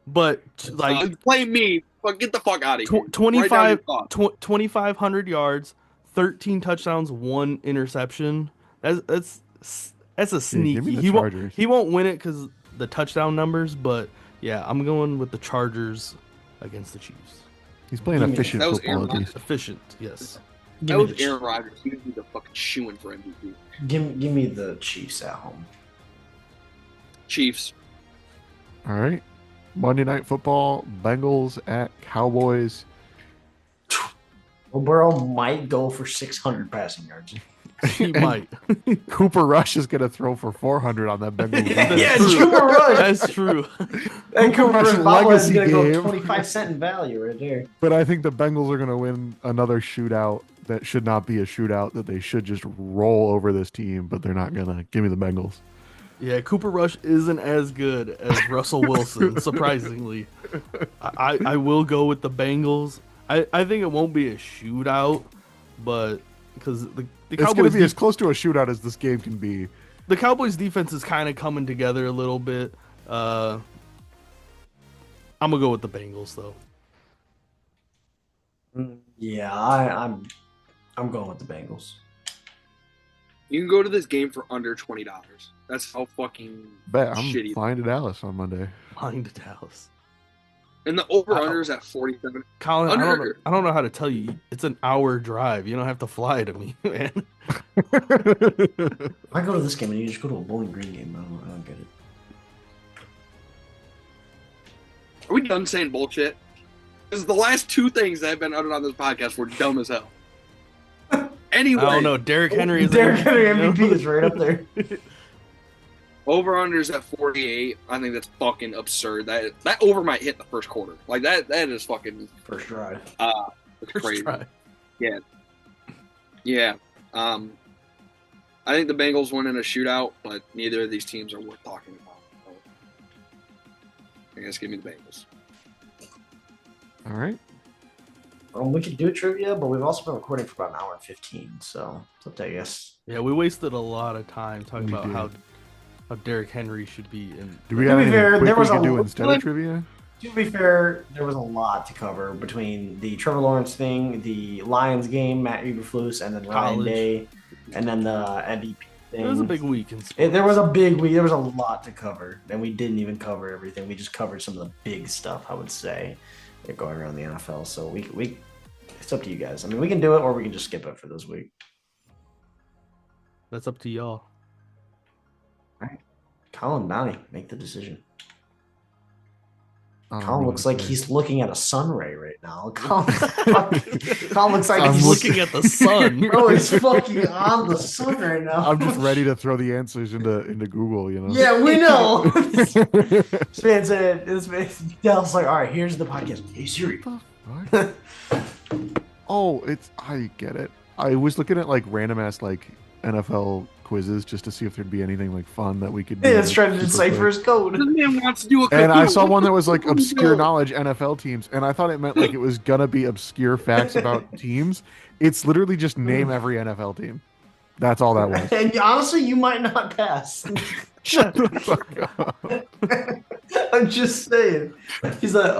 But like blame me. But get the fuck out of here. 2,500 yards, 13 touchdowns, 1 interception. That's a sneaky. He won't win it because the touchdown numbers, but yeah, I'm going with the Chargers against the Chiefs. He's playing efficient football. Efficient, yes. That was Aaron Rodgers. He would be the fucking shoo-in for MVP. Give me the Chiefs at home. Chiefs. All right. Monday Night Football, Bengals at Cowboys. Well, Burrow might go for 600 passing yards. He might. Cooper Rush is going to throw for 400 on that Bengals defense. Yeah, it's Cooper Rush. That's true. And Cooper Rush Rush bobblehead is legacy going to go game. 25 cent in value right there. But I think the Bengals are going to win another shootout that should not be a shootout, that they should just roll over this team, but they're not going to. Give me the Bengals. Yeah, Cooper Rush isn't as good as Russell Wilson, surprisingly. I will go with the Bengals. I think it won't be a shootout, but because the It's going Cowboys to be as close to a shootout as this game can be. the Cowboys defense is kind of coming together a little bit. I'm gonna go with the Bengals though. Yeah, I'm going with the Bengals. You can go to this game for under $20. That's how fucking Bet I'm shitty. flying to Dallas on Monday. Flying to Dallas. And the over-under is at 47. Colin, Under. I don't know how to tell you. It's an hour drive. You don't have to fly to me, man. If I go to this game and you just go to a Bowling Green game, I don't get it. Are we done saying bullshit? Because the last two things that have been uttered on this podcast were dumb as hell. Anyway, I don't know. Derrick Henry is Derrick Henry MVP is right up there. over-unders at 48. I think that's fucking absurd. That over might hit the first quarter. Like that is fucking First drive. it's First crazy. try. Yeah. I think the Bengals win in a shootout, but neither of these teams are worth talking about. So, I guess give me the Bengals. All right. We could do a trivia, but we've also been recording for about an hour and 15, so it's up to you guys. Yeah, we wasted a lot of time talking We about did. how Derrick Henry should be in. Do we To have be anything fair, quick there we was could a- do instead of trivia? To be fair, there was a lot to cover between the Trevor Lawrence thing, the Lions game, Matt Eberflus, and then Ryan College. Day, and then the MVP thing. It was a big week in sports. There was a big week. There was a lot to cover, and we didn't even cover everything. We just covered some of the big stuff, I would say, going around the NFL. So we it's up to you guys. I mean, we can do it, or we can just skip it for this week. That's up to y'all. Colin Downey, make the decision. I don't Colin know looks what like to say. he's looking at a sun ray right now. Colin looks like I'm he's Looking at the sun. Bro, he's fucking on the sun right now. I'm just ready to throw the answers into Google, you know? Yeah, we know. This man said, Dell's like, all right, here's the podcast. Hey, Siri. What? Oh, I get it. I was looking at like random ass like NFL quizzes just to see if there'd be anything like fun that we could do. Yeah, it's like, trying to super decipher quick. his code. This man wants to do a And I Kahoot. saw one that was like What do you obscure know? knowledge NFL teams, and I thought it meant like it was gonna be obscure facts about teams. It's literally just name every NFL team. That's all that was. And honestly, you might not pass. Shut the fuck up. I'm just saying. He's like,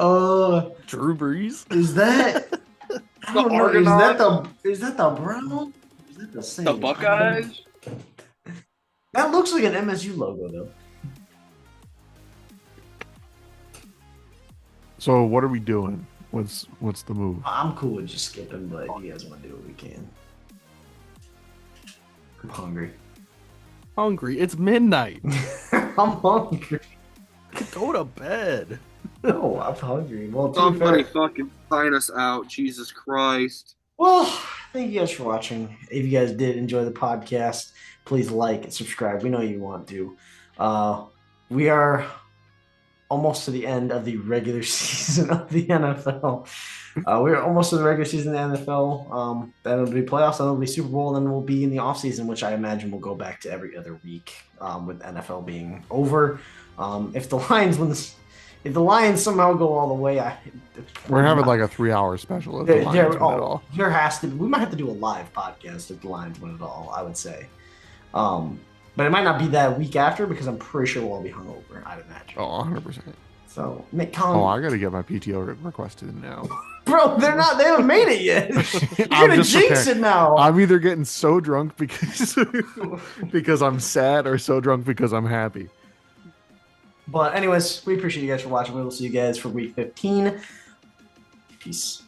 Drew Brees. is that? I don't know. Argonauts? Is that the Brown? Is that the same? The Buckeyes? That looks like an MSU logo, though. So what are we doing? What's the move? I'm cool with just skipping, but if you guys want to do it, we can. I'm hungry. Hungry. It's midnight. I'm hungry. Go to bed. No, I'm hungry. Well, to be Somebody fair, fucking sign us out. Jesus Christ. well, thank you guys for watching. If you guys did enjoy the podcast, please like and subscribe. We know you want to. We are almost to the end of the regular season of the NFL. We're almost to the regular season of the NFL. Then it'll be playoffs, then it'll be Super Bowl, and then we'll be in the offseason, which I imagine will go back to every other week with NFL being over. If the Lions win this, if the Lions somehow go all the way, We're having like a 3-hour special. If the Lions win it all. there has to be. We might have to do a live podcast if the Lions win it all, I would say. But it might not be that week after because I'm pretty sure we'll all be hungover, I'd imagine. Oh, 100%. So, Colin, Oh, I gotta get my PTO requested now. bro, they haven't made it yet. You're I'm gonna just jinx prepared. it now. I'm either getting so drunk because I'm sad or so drunk because I'm happy. But anyways, we appreciate you guys for watching. We will see you guys for week 15. Peace.